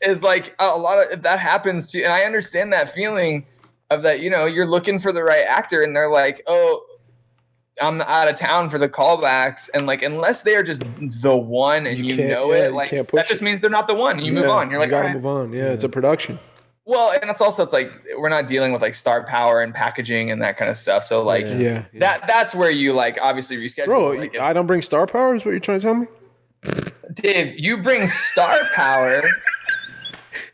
Is like a lot of that happens too, and I understand that feeling of that. You're looking for the right actor, and they're like, oh, I'm out of town for the callbacks, and like unless they are just the one and that just means they're not the one. You move on. You're like, gotta move on. Yeah, it's a production. Well, and it's like we're not dealing with like star power and packaging and that kind of stuff. So like that's where you like obviously reschedule. Bro, like, I don't bring star power. Is what you're trying to tell me? Dave, you bring star power.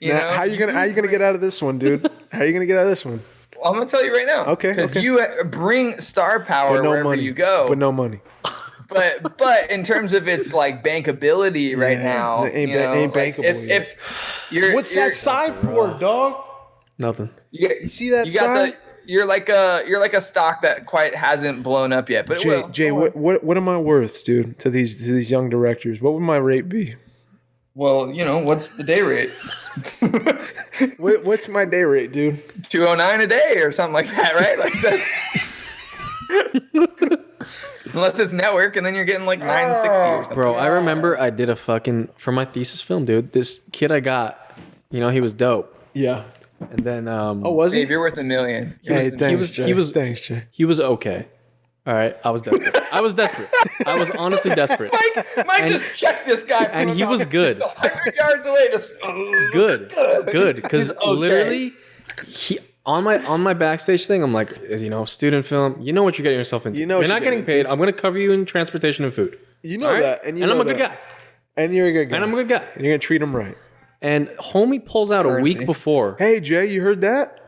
How you gonna get out of this one, dude? How are you gonna get out of this one? I'm gonna tell you right now. Okay. Because you bring star power wherever money. you go, but no money. But in terms of its like bankability right now, it ain't bankable. If you're what's that sign for, dog? Nothing. You see that sign? You're like a stock that quite hasn't blown up yet. But Jay, what am I worth, dude, to these young directors? What would my rate be? Well, what's the day rate? What's my day rate, dude? $209 a day or something like that, right? Like that's unless it's network, and then you're getting like $960 or something. Bro, I remember I did for my thesis film, dude. This kid I got, he was dope. Yeah. And then was he? Dave, you're worth $1 million. Thanks, Jay. He was okay. All right, I was desperate. I was honestly desperate. Mike just checked this guy, and he was good. 100 yards away. Good. Because literally, on my backstage thing, I'm like, student film. You know what you're getting yourself into. You're not getting paid. I'm gonna cover you in transportation and food. You know that, and I'm a good guy. And you're a good guy. And I'm a good guy. And you're gonna treat him right. And homie pulls out a week before. Hey Jay, you heard that?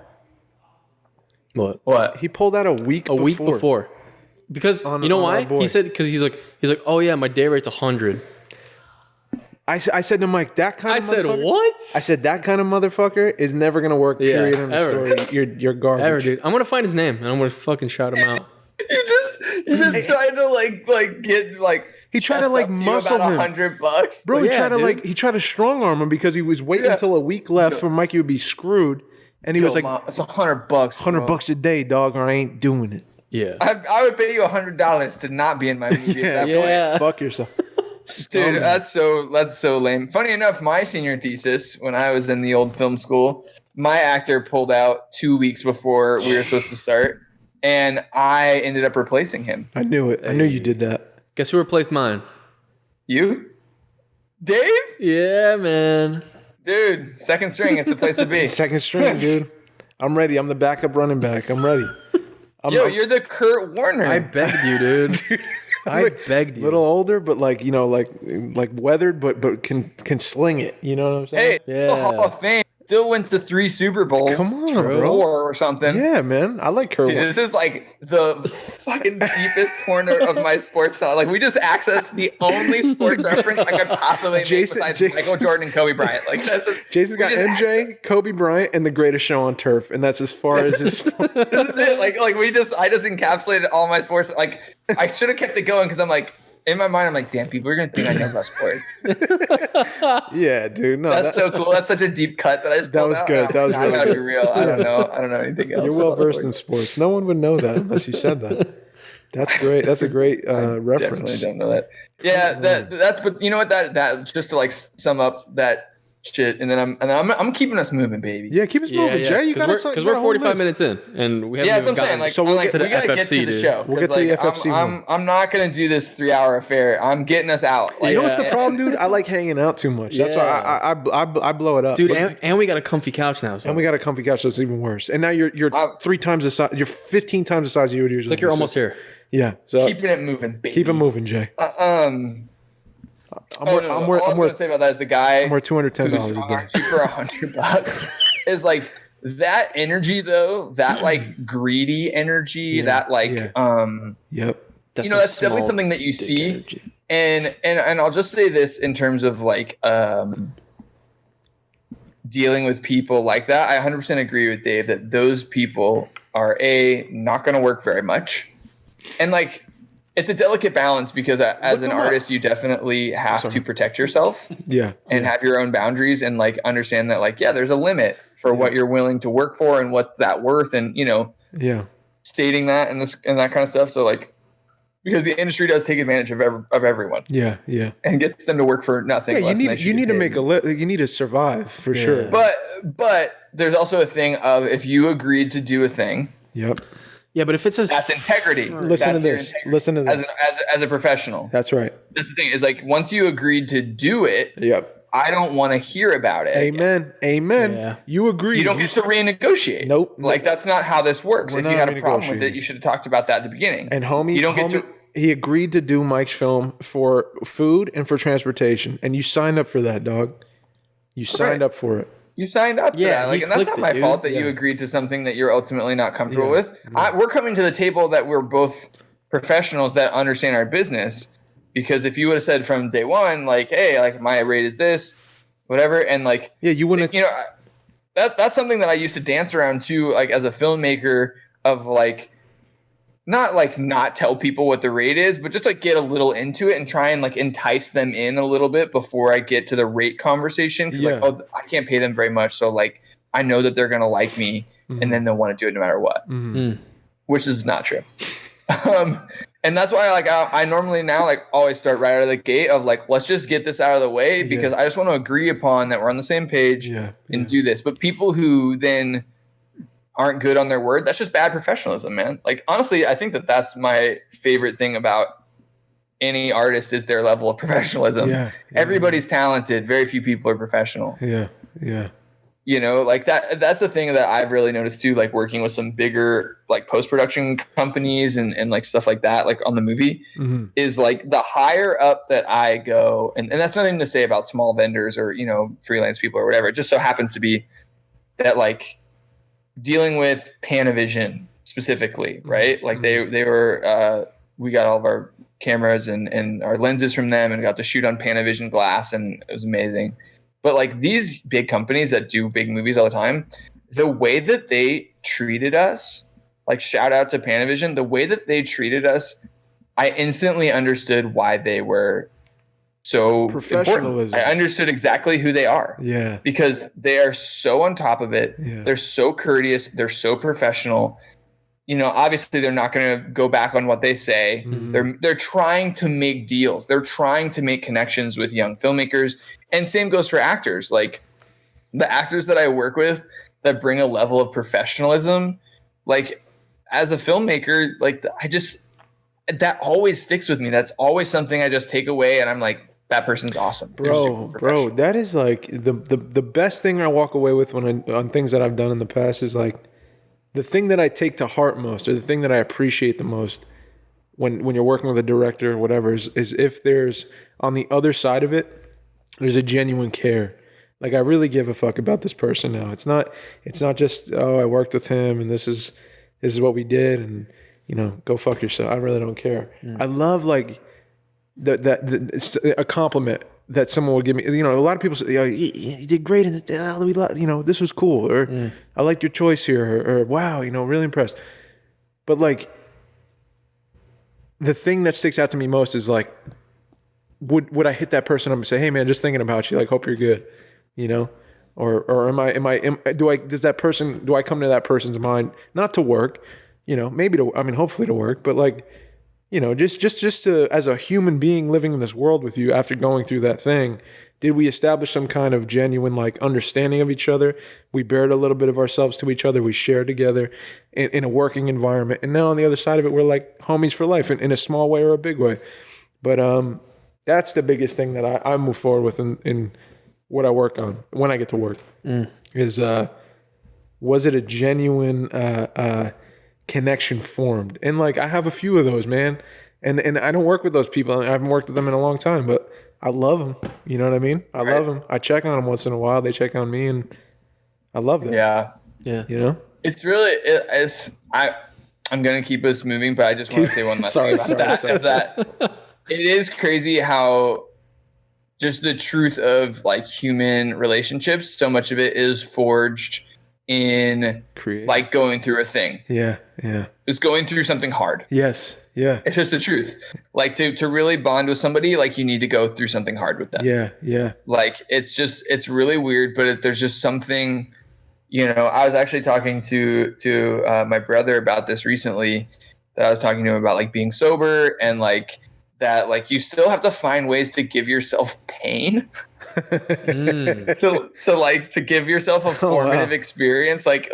What? He pulled out a week before. Because you know why? He said because he's like, oh yeah, my day rate's 100. I said to Mike, that kind of motherfucker. I said what? I said that kind of motherfucker is never gonna work. Period. In the story. You're garbage. Ever, dude. I'm gonna find his name and I'm gonna fucking shout him out. You just trying to like get like. He tried to like muscle him. $100, bro. He tried to strong arm him because he was waiting until a week left for Mikey would be screwed, and he was like, "It's $100, $100 a day, dog, or I ain't doing it." Yeah, I would pay you $100 to not be in my movie. At that point. Fuck yourself, dude. That's so lame. Funny enough, my senior thesis when I was in the old film school, my actor pulled out 2 weeks before we were supposed to start, and I ended up replacing him. I knew it. I knew you did that. Guess who replaced mine? You, Dave? Yeah, man. Dude, second string. It's the place to be. Second string, dude. I'm ready. I'm the backup running back. I'm ready. You're the Kurt Warner. I begged you, dude. I begged you. A little older, but like weathered, but can sling it. You know what I'm saying? Hey, the Hall of Fame. still went to 3 Super Bowls. Come on, bro. 4 or something. Yeah, man. I like her. Dude, this is like the fucking deepest corner of my sports knowledge. Like we just accessed the only sports reference I could possibly make besides Michael Jordan and Kobe Bryant. Like that's just, Jason's got MJ, Kobe Bryant, and The Greatest Show on Turf, and that's as far as his. This is it. Like I just encapsulated all my sports. Like I should have kept it going because I'm like. In my mind, I'm like, damn, people are going to think I know about sports. Yeah, dude. No, that's so cool. That's such a deep cut that I just pulled out. Good. That was really good. Be real. I don't know anything else. You're well versed in sports. No one would know that unless you said that. That's great. That's a great reference. Definitely don't know that. Yeah, that's. But you know what? That just to like sum up that shit, and then I'm keeping us moving, baby. Yeah, keep us moving, Jay. You got because we're 45 minutes in, and we haven't that's what I'm saying. Like, so we'll get to the FFC, get to the show. We'll get to the FFC. I'm not gonna do this 3-hour affair. I'm getting us out. Like, you know what's the problem, dude? I like hanging out too much. That's why I blow it up, dude. And we got a comfy couch now. And we got a comfy couch, so it's even worse. And now you're 3 times the size. You're 15 times the size you would usually. It's like you're almost here. Yeah. So keeping it moving, baby. Keep it moving, Jay. All I was going to say about that is the guy I'm worth $210 a day for $100 is like that energy though, that like greedy energy, that like yep. That's that's definitely something that you see energy. And I'll just say this in terms of like dealing with people like that. I 100% agree with Dave that those people are not going to work very much, and like. It's a delicate balance because as an artist, you definitely have to protect yourself. And have your own boundaries and like understand that like, there's a limit for what you're willing to work for and what's that worth and, stating that and that kind of stuff. So like, because the industry does take advantage of everyone. Yeah. And gets them to work for nothing. Yeah, you need to make you need to survive for sure. But there's also a thing of if you agreed to do a thing. Yep. Yeah, but if it says that's integrity. Listen to this. As a professional. That's right. That's the thing is like once you agreed to do it. Yep. I don't want to hear about it. Amen. Yeah. You agree. You don't get to renegotiate. Nope. Like that's not how this works. If you had a problem with it, you should have talked about that at the beginning. And he agreed to do Mike's film for food and for transportation, and you signed up for that, dog. You signed up for it. You signed up for that. Like, and that's not my fault that you agreed to something that you're ultimately not comfortable with. We're coming to the table that we're both professionals that understand our business. Because if you would have said from day one, like, hey, like my rate is this, whatever, and like, you wouldn't. That's something that I used to dance around too, like as a filmmaker of like. Not tell people what the rate is, but just like get a little into it and try and like entice them in a little bit before I get to the rate conversation. Cause I can't pay them very much. So like, I know that they're going to like me and then they'll want to do it no matter what, which is not true. And that's why like I normally now like always start right out of the gate of like, let's just get this out of the way because I just want to agree upon that we're on the same page and do this. But people who then aren't good on their word, that's just bad professionalism, man. Like honestly, I think that that's my favorite thing about any artist is their level of professionalism. Everybody's talented, very few people are professional. Like that's the thing that I've really noticed too, like working with some bigger like post-production companies and like stuff like that, like on the movie is like the higher up that I go, and that's nothing to say about small vendors or freelance people or whatever. It just so happens to be that like dealing with Panavision specifically, right? Like they were, we got all of our cameras and our lenses from them and got to shoot on Panavision glass and it was amazing. But like these big companies that do big movies all the time, the way that they treated us, like shout out to Panavision, the way that they treated us, I instantly understood why they were so important. I understood exactly who they are. Because they are so on top of it. They're so courteous. They're so professional. Obviously they're not going to go back on what they say. They're trying to make deals. They're trying to make connections with young filmmakers. And same goes for actors. Like the actors that I work with that bring a level of professionalism, like as a filmmaker, like that always sticks with me. That's always something I just take away and I'm like, that person's awesome. Bro, that is like the best thing I walk away with on things that I've done in the past is like the thing that I take to heart most or the thing that I appreciate the most when you're working with a director or whatever is if there's on the other side of it, there's a genuine care. Like, I really give a fuck about this person now. It's not just, oh, I worked with him and this is what we did, and, you know, go fuck yourself. I really don't care. I love, like, it's a compliment that someone will give me. You know, a lot of people say, "Oh, you did great in the, you know, this was cool," or "I liked your choice here," or "Wow, you know, really impressed." But, like, the thing that sticks out to me most is, like, would I hit that person up and say, "Hey, man, just thinking about you. Like, hope you're good," you know, or do I come to that person's mind not to work, you know, maybe hopefully to work, but, like, you know, just to, as a human being living in this world with you after going through that thing, did we establish some kind of genuine, like, understanding of each other? We bared a little bit of ourselves to each other. We shared together in a working environment. And now on the other side of it, we're like homies for life in a small way or a big way. But that's the biggest thing that I move forward with in what I work on when I get to work is, was it a genuine connection formed? And, like, I have a few of those, man. And I don't work with those people. I haven't worked with them in a long time, but I love them. You know what I mean? I love them. I check on them once in a while. They check on me, and I love them. Yeah. You know? It's really, I'm going to keep us moving, but I just want to say one last thing about that. It is crazy how just the truth of, like, human relationships, so much of it is forged in like going through a thing. Yeah. It's going through something hard. Yes. Yeah. It's just the truth. Like, to really bond with somebody, like, you need to go through something hard with them. Yeah. Like, it's really weird, but there's just something, you know, I was actually talking to my brother about this recently, that I was talking to him about, like, being sober, and, like, that, like, you still have to find ways to give yourself pain to give yourself a formative experience. Like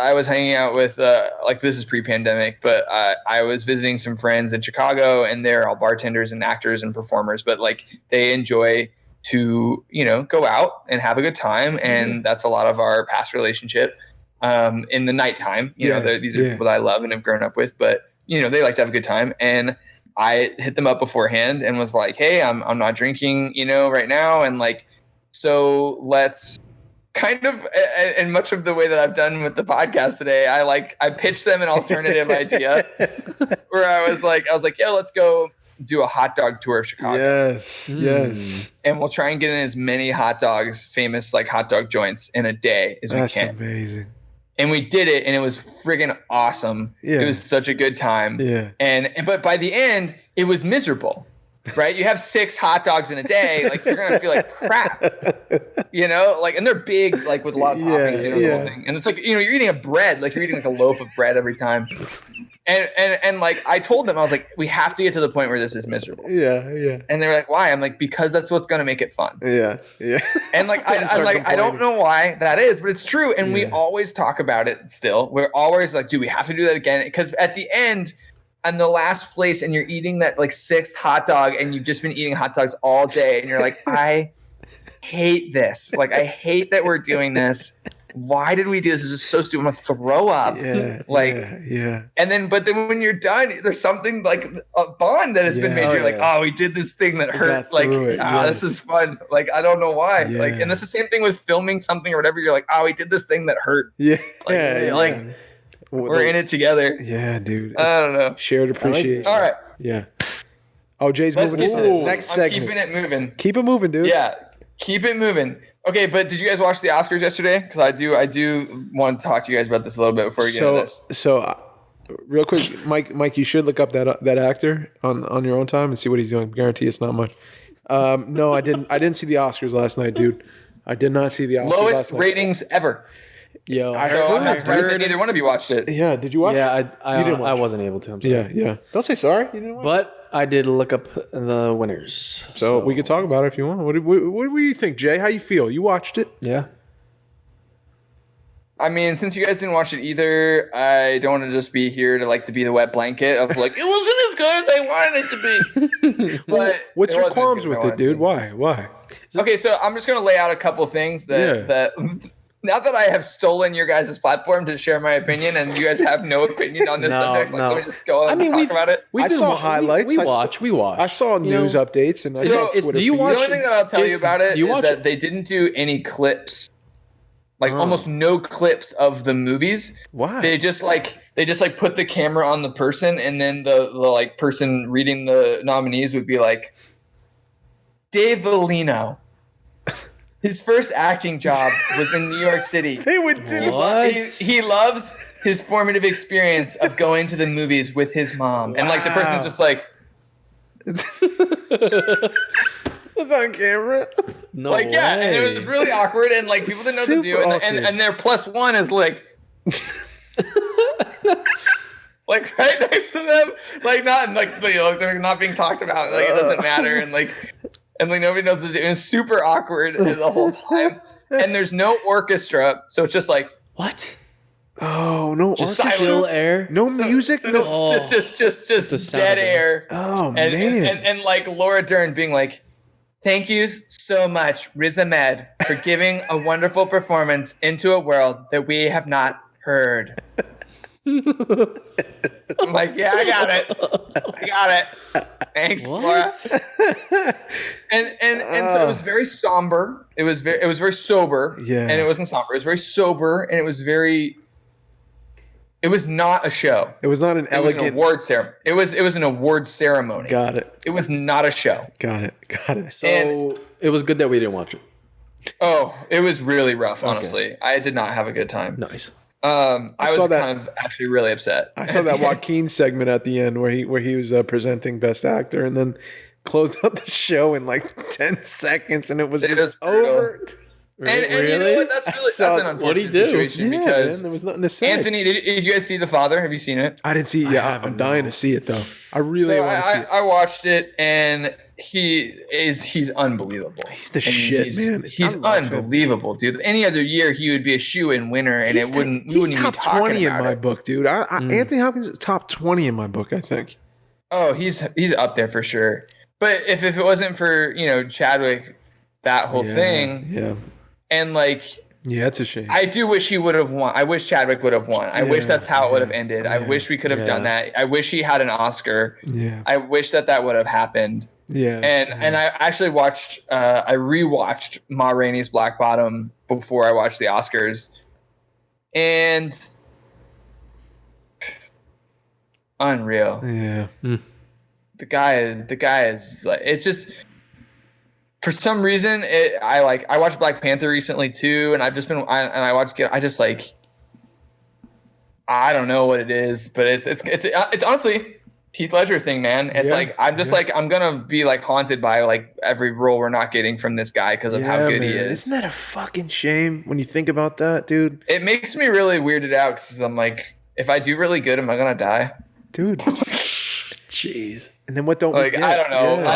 I was hanging out with, like, this is pre-pandemic, but I was visiting some friends in Chicago, and they're all bartenders and actors and performers, but, like, they enjoy to, you know, go out and have a good time. And that's a lot of our past relationship in the nighttime. You know, these are people that I love and have grown up with, but, you know, they like to have a good time. And I hit them up beforehand and was like, "Hey, I'm not drinking, you know, right now. And, like, so let's kind of," and much of the way that I've done with the podcast today, I pitched them an alternative idea where I was like, "Yeah, let's go do a hot dog tour of Chicago." Yes. And we'll try and get in as many hot dogs, famous, like, hot dog joints in a day as we can. That's amazing. And we did it, and it was friggin' awesome. Yeah. It was such a good time. Yeah. But by the end, it was miserable, right? You have 6 hot dogs in a day, like, you're gonna feel like crap, you know? Like, and they're big, like, with a lot of toppings, you know, the whole thing. And it's like, you know, you're eating a bread, like, you're eating like a loaf of bread every time. And like, I told them, I was like, we have to get to the point where this is miserable. Yeah. And they were like, "Why?" I'm like, "Because that's what's gonna make it fun." Yeah. And, like, I'm like, I don't know why that is, but it's true. And we always talk about it still. We're always like, "Do we have to do that again?" Because at the end, in the last place, and you're eating that, like, 6th hot dog, and you've just been eating hot dogs all day, and you're like, "I hate this. Like, I hate that we're doing this. Why did we do this? This is so stupid. I'm gonna throw up." And then, but then when you're done, there's something, like, a bond that has been made. You're like, "Oh, we did this thing that hurt. Like, this is fun." Like, I don't know why. Like, and it's the same thing with filming something or whatever. You're like, "Oh, we did this thing that hurt." We're in it together. Yeah, dude. I don't know. Shared appreciation. All right. Yeah. Oh, Jay's moving to the next segment. Keeping it moving. Keep it moving, dude. Yeah. Keep it moving. Okay, but did you guys watch the Oscars yesterday? Because I do want to talk to you guys about this a little bit before we get into this. So, real quick, Mike, you should look up that actor on your own time and see what he's doing. Guarantee it's not much. No, I didn't see the Oscars last night, dude. I did not see the Oscars lowest last night. ratings ever. Yo, I'm not surprised that neither one of you watched it. Yeah, did you watch? Yeah, you didn't watch. I wasn't able to. I'm sorry. Yeah. Don't say sorry. You didn't watch. But I did look up the winners. So we could talk about it if you want. What do you think, Jay? How you feel? You watched it? Yeah. I mean, since you guys didn't watch it either, I don't want to just be here to, like, to be the wet blanket of, like, it wasn't as good as I wanted it to be. But what's your qualms with it, dude? Why? Okay, so I'm just gonna lay out a couple things that now that I have stolen your guys' platform to share my opinion, and you guys have no opinion on this subject, like, let me just go and talk about it. I saw highlights. We watch. I saw news updates, and I saw Twitter do you watch? The only thing that I'll tell you about it is that they didn't do any clips, like almost no clips of the movies. Why? They just put the camera on the person, and then the like person reading the nominees would be like, Dave Valino. His first acting job was in New York City. They would do what? He loves his formative experience of going to the movies with his mom. And like the person's just like, it's on camera. No like, yeah, way. and it was really awkward, and like people didn't know what to do. And their +1 is like like right next to them, like not like, you know, they're not being talked about, like it doesn't matter, and like nobody knows what to do. And it's super awkward the whole time. And there's no orchestra, so it's just like, what? Oh, no, just still air, no music, just dead air. Oh, and, man, and like Laura Dern being like, thank you so much, Riz Ahmed, for giving a wonderful performance into a world that we have not heard. I'm like, yeah, I got it. Thanks, Laura. And so it was very somber. It was very sober. Yeah. And it wasn't somber. It was very sober, and it was not a show. It was not an elegant. It was an award ceremony. It was an award ceremony. Got it. It was not a show. Got it. So it was good that we didn't watch it. Oh, it was really rough, honestly. I did not have a good time. Nice. I was kind of actually really upset. I saw that Joaquin segment at the end where he was presenting Best Actor, and then closed out the show in like 10 seconds, and it was just over. And you know what? That's an unfortunate situation because there was nothing to say. Anthony, did you guys see The Father? Have you seen it? I didn't see it yet. I'm dying to see it though. I really want to see it. I watched it, and he's unbelievable. He's the shit, man. He's unbelievable, dude. Any other year he would be a shoe-in winner, and we wouldn't even be top talking 20 about in my book, dude. Anthony Hopkins is top 20 in my book, I think. Oh, he's up there for sure. But if it wasn't for, you know, Chadwick, that whole thing, and like, yeah, it's a shame. I do wish he would have won. I wish Chadwick would have won. I wish that's how it would have ended. I wish we could have done that. I wish he had an Oscar. Yeah. I wish that would have happened. Yeah. And I actually I rewatched Ma Rainey's Black Bottom before I watched the Oscars. And unreal. Yeah. The guy is like, it's just, for some reason I watched Black Panther recently too, and I don't know what it is, but it's honestly Heath Ledger thing, man. It's like I'm gonna be like haunted by like every role we're not getting from this guy because of how good he is. Isn't that a fucking shame when you think about that, dude? It makes me really weirded out because I'm like, if I do really good, am I gonna die, dude? Jeez. And then what don't like, we get? I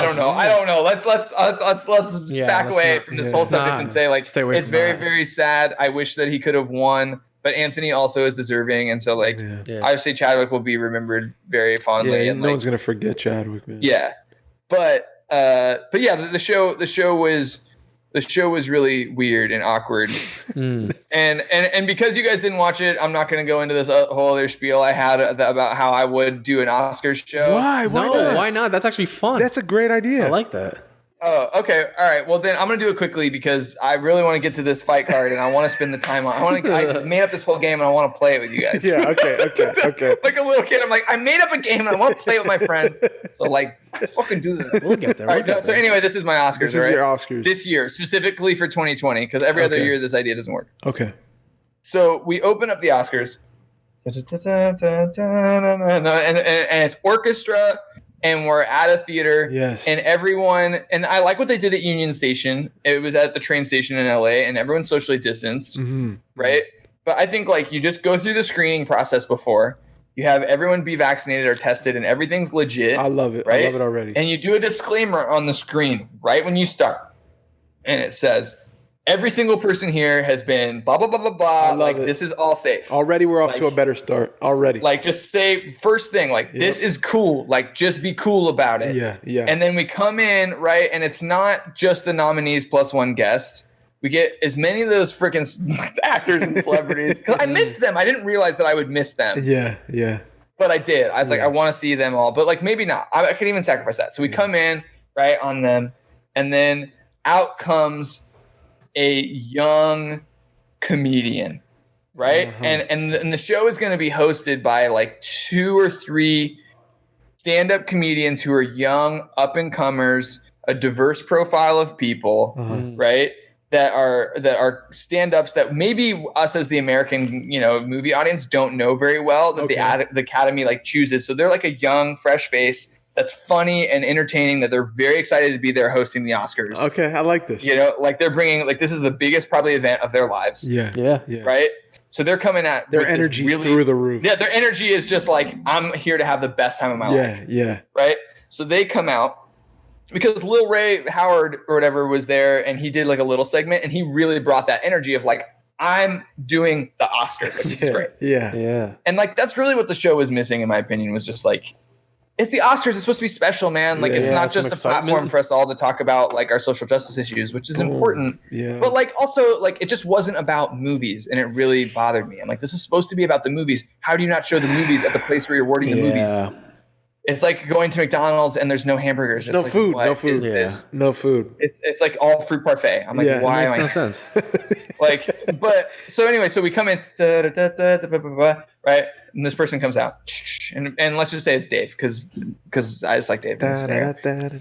don't know. Let's back away from this whole subject and say like, it's very, very sad. I wish that he could have won, but Anthony also is deserving, and so like, obviously Chadwick will be remembered very fondly. Yeah, and no one's gonna forget Chadwick, man. Yeah, but yeah, the show was really weird and awkward. And because you guys didn't watch it, I'm not going to go into this whole other spiel I had about how I would do an Oscars show. Why not? Why not? That's actually fun. That's a great idea. I like that. Oh, okay. All right. Well, then I'm going to do it quickly because I really want to get to this fight card and I want to spend the time on I made up this whole game and I want to play it with you guys. Yeah, okay. Like a little kid, I'm like, I made up a game and I want to play it with my friends. So like, fucking do that. We'll get there. All right, so anyway, this is my Oscars, This is your Oscars. This year, specifically for 2020, because every other year this idea doesn't work. Okay. So we open up the Oscars. And it's orchestra. And we're at a theater, and everyone, and I like what they did at Union Station. It was at the train station in LA, and everyone's socially distanced, right? But I think like you just go through the screening process before. You have everyone be vaccinated or tested, and everything's legit. I love it. Right? I love it already. And you do a disclaimer on the screen right when you start, and it says, every single person here has been blah, blah, blah, blah, blah. Like, this is all safe. Already we're off to a better start. Already. Like, just say first thing, like, this is cool. Like, just be cool about it. Yeah. And then we come in, right, and it's not just the nominees plus one guest. We get as many of those freaking actors and celebrities. Because I missed them. I didn't realize that I would miss them. Yeah. But I did. I was like, I want to see them all. But like, maybe not. I could even sacrifice that. So we come in, right, on them. And then out comes a young comedian, right? And the show is going to be hosted by like 2 or 3 stand-up comedians who are young, up-and-comers, a diverse profile of people, right? That are stand-ups that maybe us as the American, movie audience don't know very well, that the Academy like chooses. So they're like a young, fresh face that's funny and entertaining, that they're very excited to be there hosting the Oscars. Okay, I like this. Like they're bringing, like, this is the biggest probably event of their lives. Yeah. Right? So they're coming at their energy's through the roof. Yeah, their energy is just like, I'm here to have the best time of my life. Yeah. Right? So they come out because Lil Ray Howard or whatever was there, and he did like a little segment, and he really brought that energy of like, I'm doing the Oscars. Like, this is great. Yeah. And like, that's really what the show was missing, in my opinion, was just like, it's the Oscars. It's supposed to be special, man. Like, it's not just a platform for us all to talk about like our social justice issues, which is important. Yeah. But like, also, like, it just wasn't about movies, and it really bothered me. I'm like, this is supposed to be about the movies. How do you not show the movies at the place where you're awarding the movies? It's like going to McDonald's and there's no hamburgers. There's it's no like, food. No food. It's like all fruit parfait. I'm like, why am I? It makes no sense. Like, but so anyway, so we come in, right? And this person comes out, and let's just say it's Dave, because I just like Dave.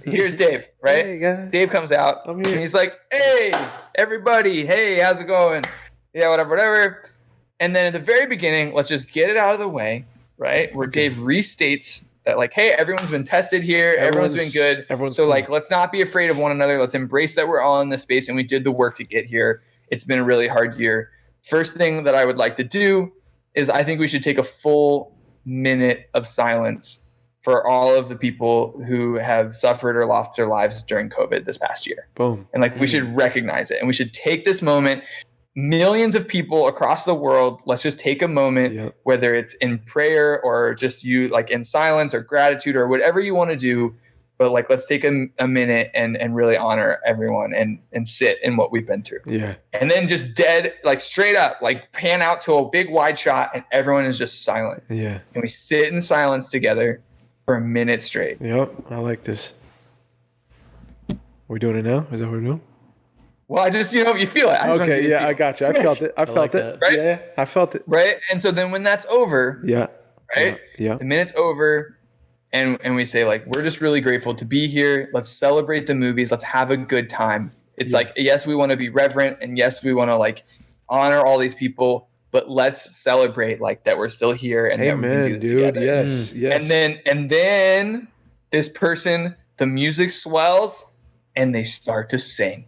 Here's Dave, right? Hey, Dave comes out, and he's like, "Hey, everybody! Hey, how's it going? Yeah, whatever." And then at the very beginning, let's just get it out of the way, right? Where Dave restates that, like, hey, everyone's been tested here, everyone's been good. So like, let's not be afraid of one another. Let's embrace that we're all in this space, and we did the work to get here. It's been a really hard year. First thing that I would like to do is I think we should take a full minute of silence for all of the people who have suffered or lost their lives during COVID this past year. Boom. And like, we should recognize it, and we should take this moment. Millions of people across the world, let's just take a moment, whether it's in prayer or just you like in silence or gratitude or whatever you want to do. But like, let's take a minute and really honor everyone and sit in what we've been through. Yeah. And then just dead, like straight up, like pan out to a big wide shot, and everyone is just silent. Yeah. And we sit in silence together for a minute straight. Yep. I like this. Are we doing it now? Is that what we're doing? Well, I just, you feel it. I got you. I felt it. I felt it. Right? Yeah, I felt it. Right? And so then when that's over, right? Yeah. The minute's over. And we say, like, we're just really grateful to be here. Let's celebrate the movies. Let's have a good time. It's like, yes, we want to be reverent, and yes, we want to like honor all these people, but let's celebrate like that we're still here and that we can do this together. Yes. And then this person, the music swells and they start to sing.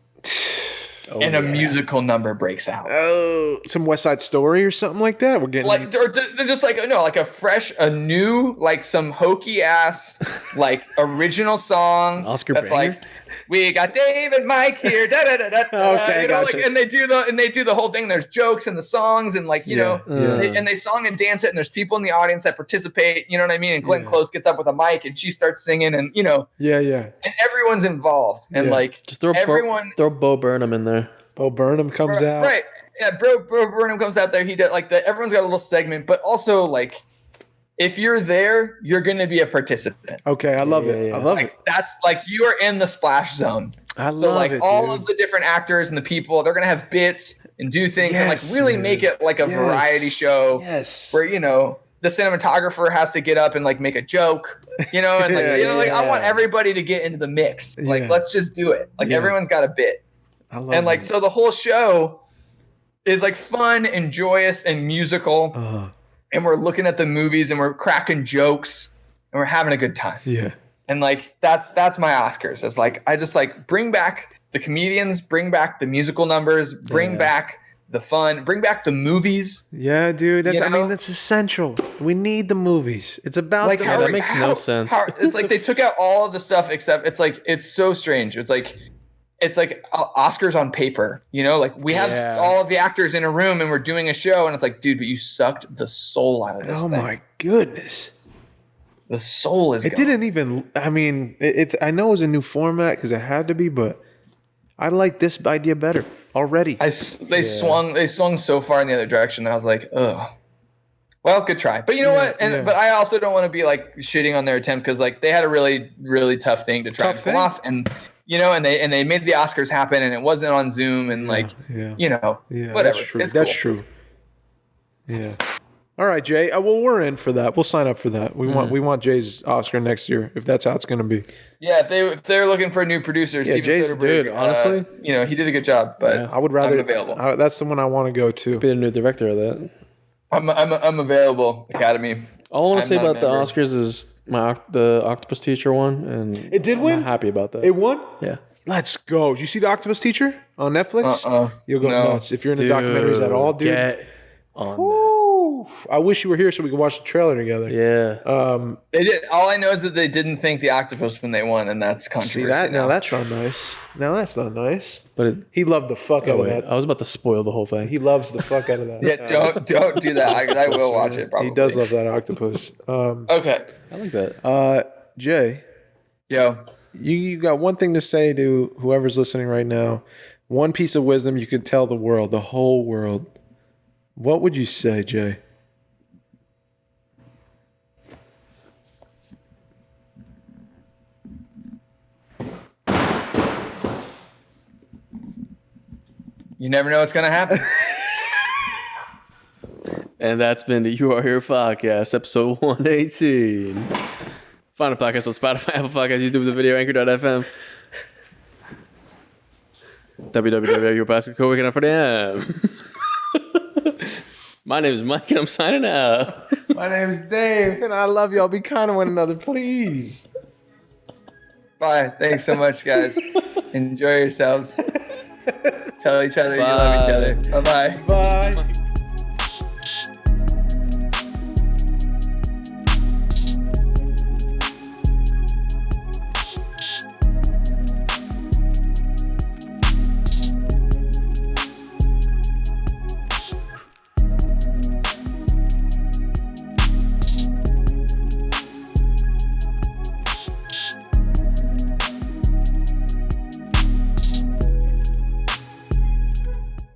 And a musical number breaks out. Oh, some West Side Story or something like that. We're getting like, or they're just like, no, like a new, like some hokey ass, like original song. Oscar that's banger. Like, we got Dave and Mike here. Okay, gotcha. Like, and they do the whole thing. There's jokes in the songs, and like, and they song and dance it. And there's people in the audience that participate. You know what I mean? And Glenn Close gets up with a mic and she starts singing, and and everyone's involved, and like just throw throw Bo Burnham in there. Bo Burnham comes out. Right. Yeah, Bo Burnham comes out there. He did like that. Everyone's got a little segment, but also like, if you're there, you're going to be a participant. Okay, I love it. I love it. That's like, you are in the splash zone. I love it. All of the different actors and the people, they're going to have bits and do things and like really make it like a variety show. Yes. Where the cinematographer has to get up and like make a joke. And like I want everybody to get into the mix. Like, let's just do it. Like everyone's got a bit. I love like, so the whole show is like fun and joyous and musical. And we're looking at the movies and we're cracking jokes and we're having a good time. Yeah. And like, that's my Oscars. It's like, I just like bring back the comedians, bring back the musical numbers, bring back the fun, bring back the movies. Yeah, dude. That's essential. We need the movies. It's about like, that makes no sense. It's like they took out all of the stuff except it's so strange. It's like Oscars on paper, like we have all of the actors in a room and we're doing a show, and it's like, dude, but you sucked the soul out of this thing. Oh my goodness. The soul is gone. Didn't even, I mean, I know it was a new format because it had to be, but I like this idea better. already. They swung so far in the other direction that I was like, ugh. Well, good try. But you know what? But I also don't want to be like shitting on their attempt because like they had a really, really tough thing to try and pull off. And and they made the Oscars happen and it wasn't on Zoom and whatever. That's true. That's true. Yeah. All right, Jay. Well, we're in for that. We'll sign up for that. We want Jay's Oscar next year if that's how it's going to be. Yeah, if they're looking for a new producer, Steven Soderbergh. Dude, honestly, he did a good job. But I would rather. I'm available. That's the one I want to go to. Be the new director of that. I'm available. Academy. All I want to say about the Oscars is the Octopus Teacher won, and it did win. I'm happy about that. It won. Yeah. Let's go. Did you see the Octopus Teacher on Netflix? You'll go nuts if you're into documentaries at all, dude. Get on. I wish you were here so we could watch the trailer together. Yeah. They did. All I know is that they didn't thank the octopus when they won, and that's controversy. See that? Now that's not nice. But he loved the fuck out of that. I was about to spoil the whole thing. He loves the fuck out of that. Yeah, don't do that. I will watch it. Probably. He does love that octopus. Okay. I like that. Jay. Yo. You got one thing to say to whoever's listening right now. One piece of wisdom you could tell the world, the whole world. What would you say, Jay? You never know what's going to happen. And that's been the You Are Here podcast, episode 118. Find a podcast on Spotify, Apple Podcasts, YouTube, the video, anchor.fm. www.yourbasketcoworking for them. My name is Mike, and I'm signing out. My name is Dave, and I love y'all. Be kind to one another, please. Bye. Thanks so much, guys. Enjoy yourselves. Tell each other you love each other. Bye-bye. Bye.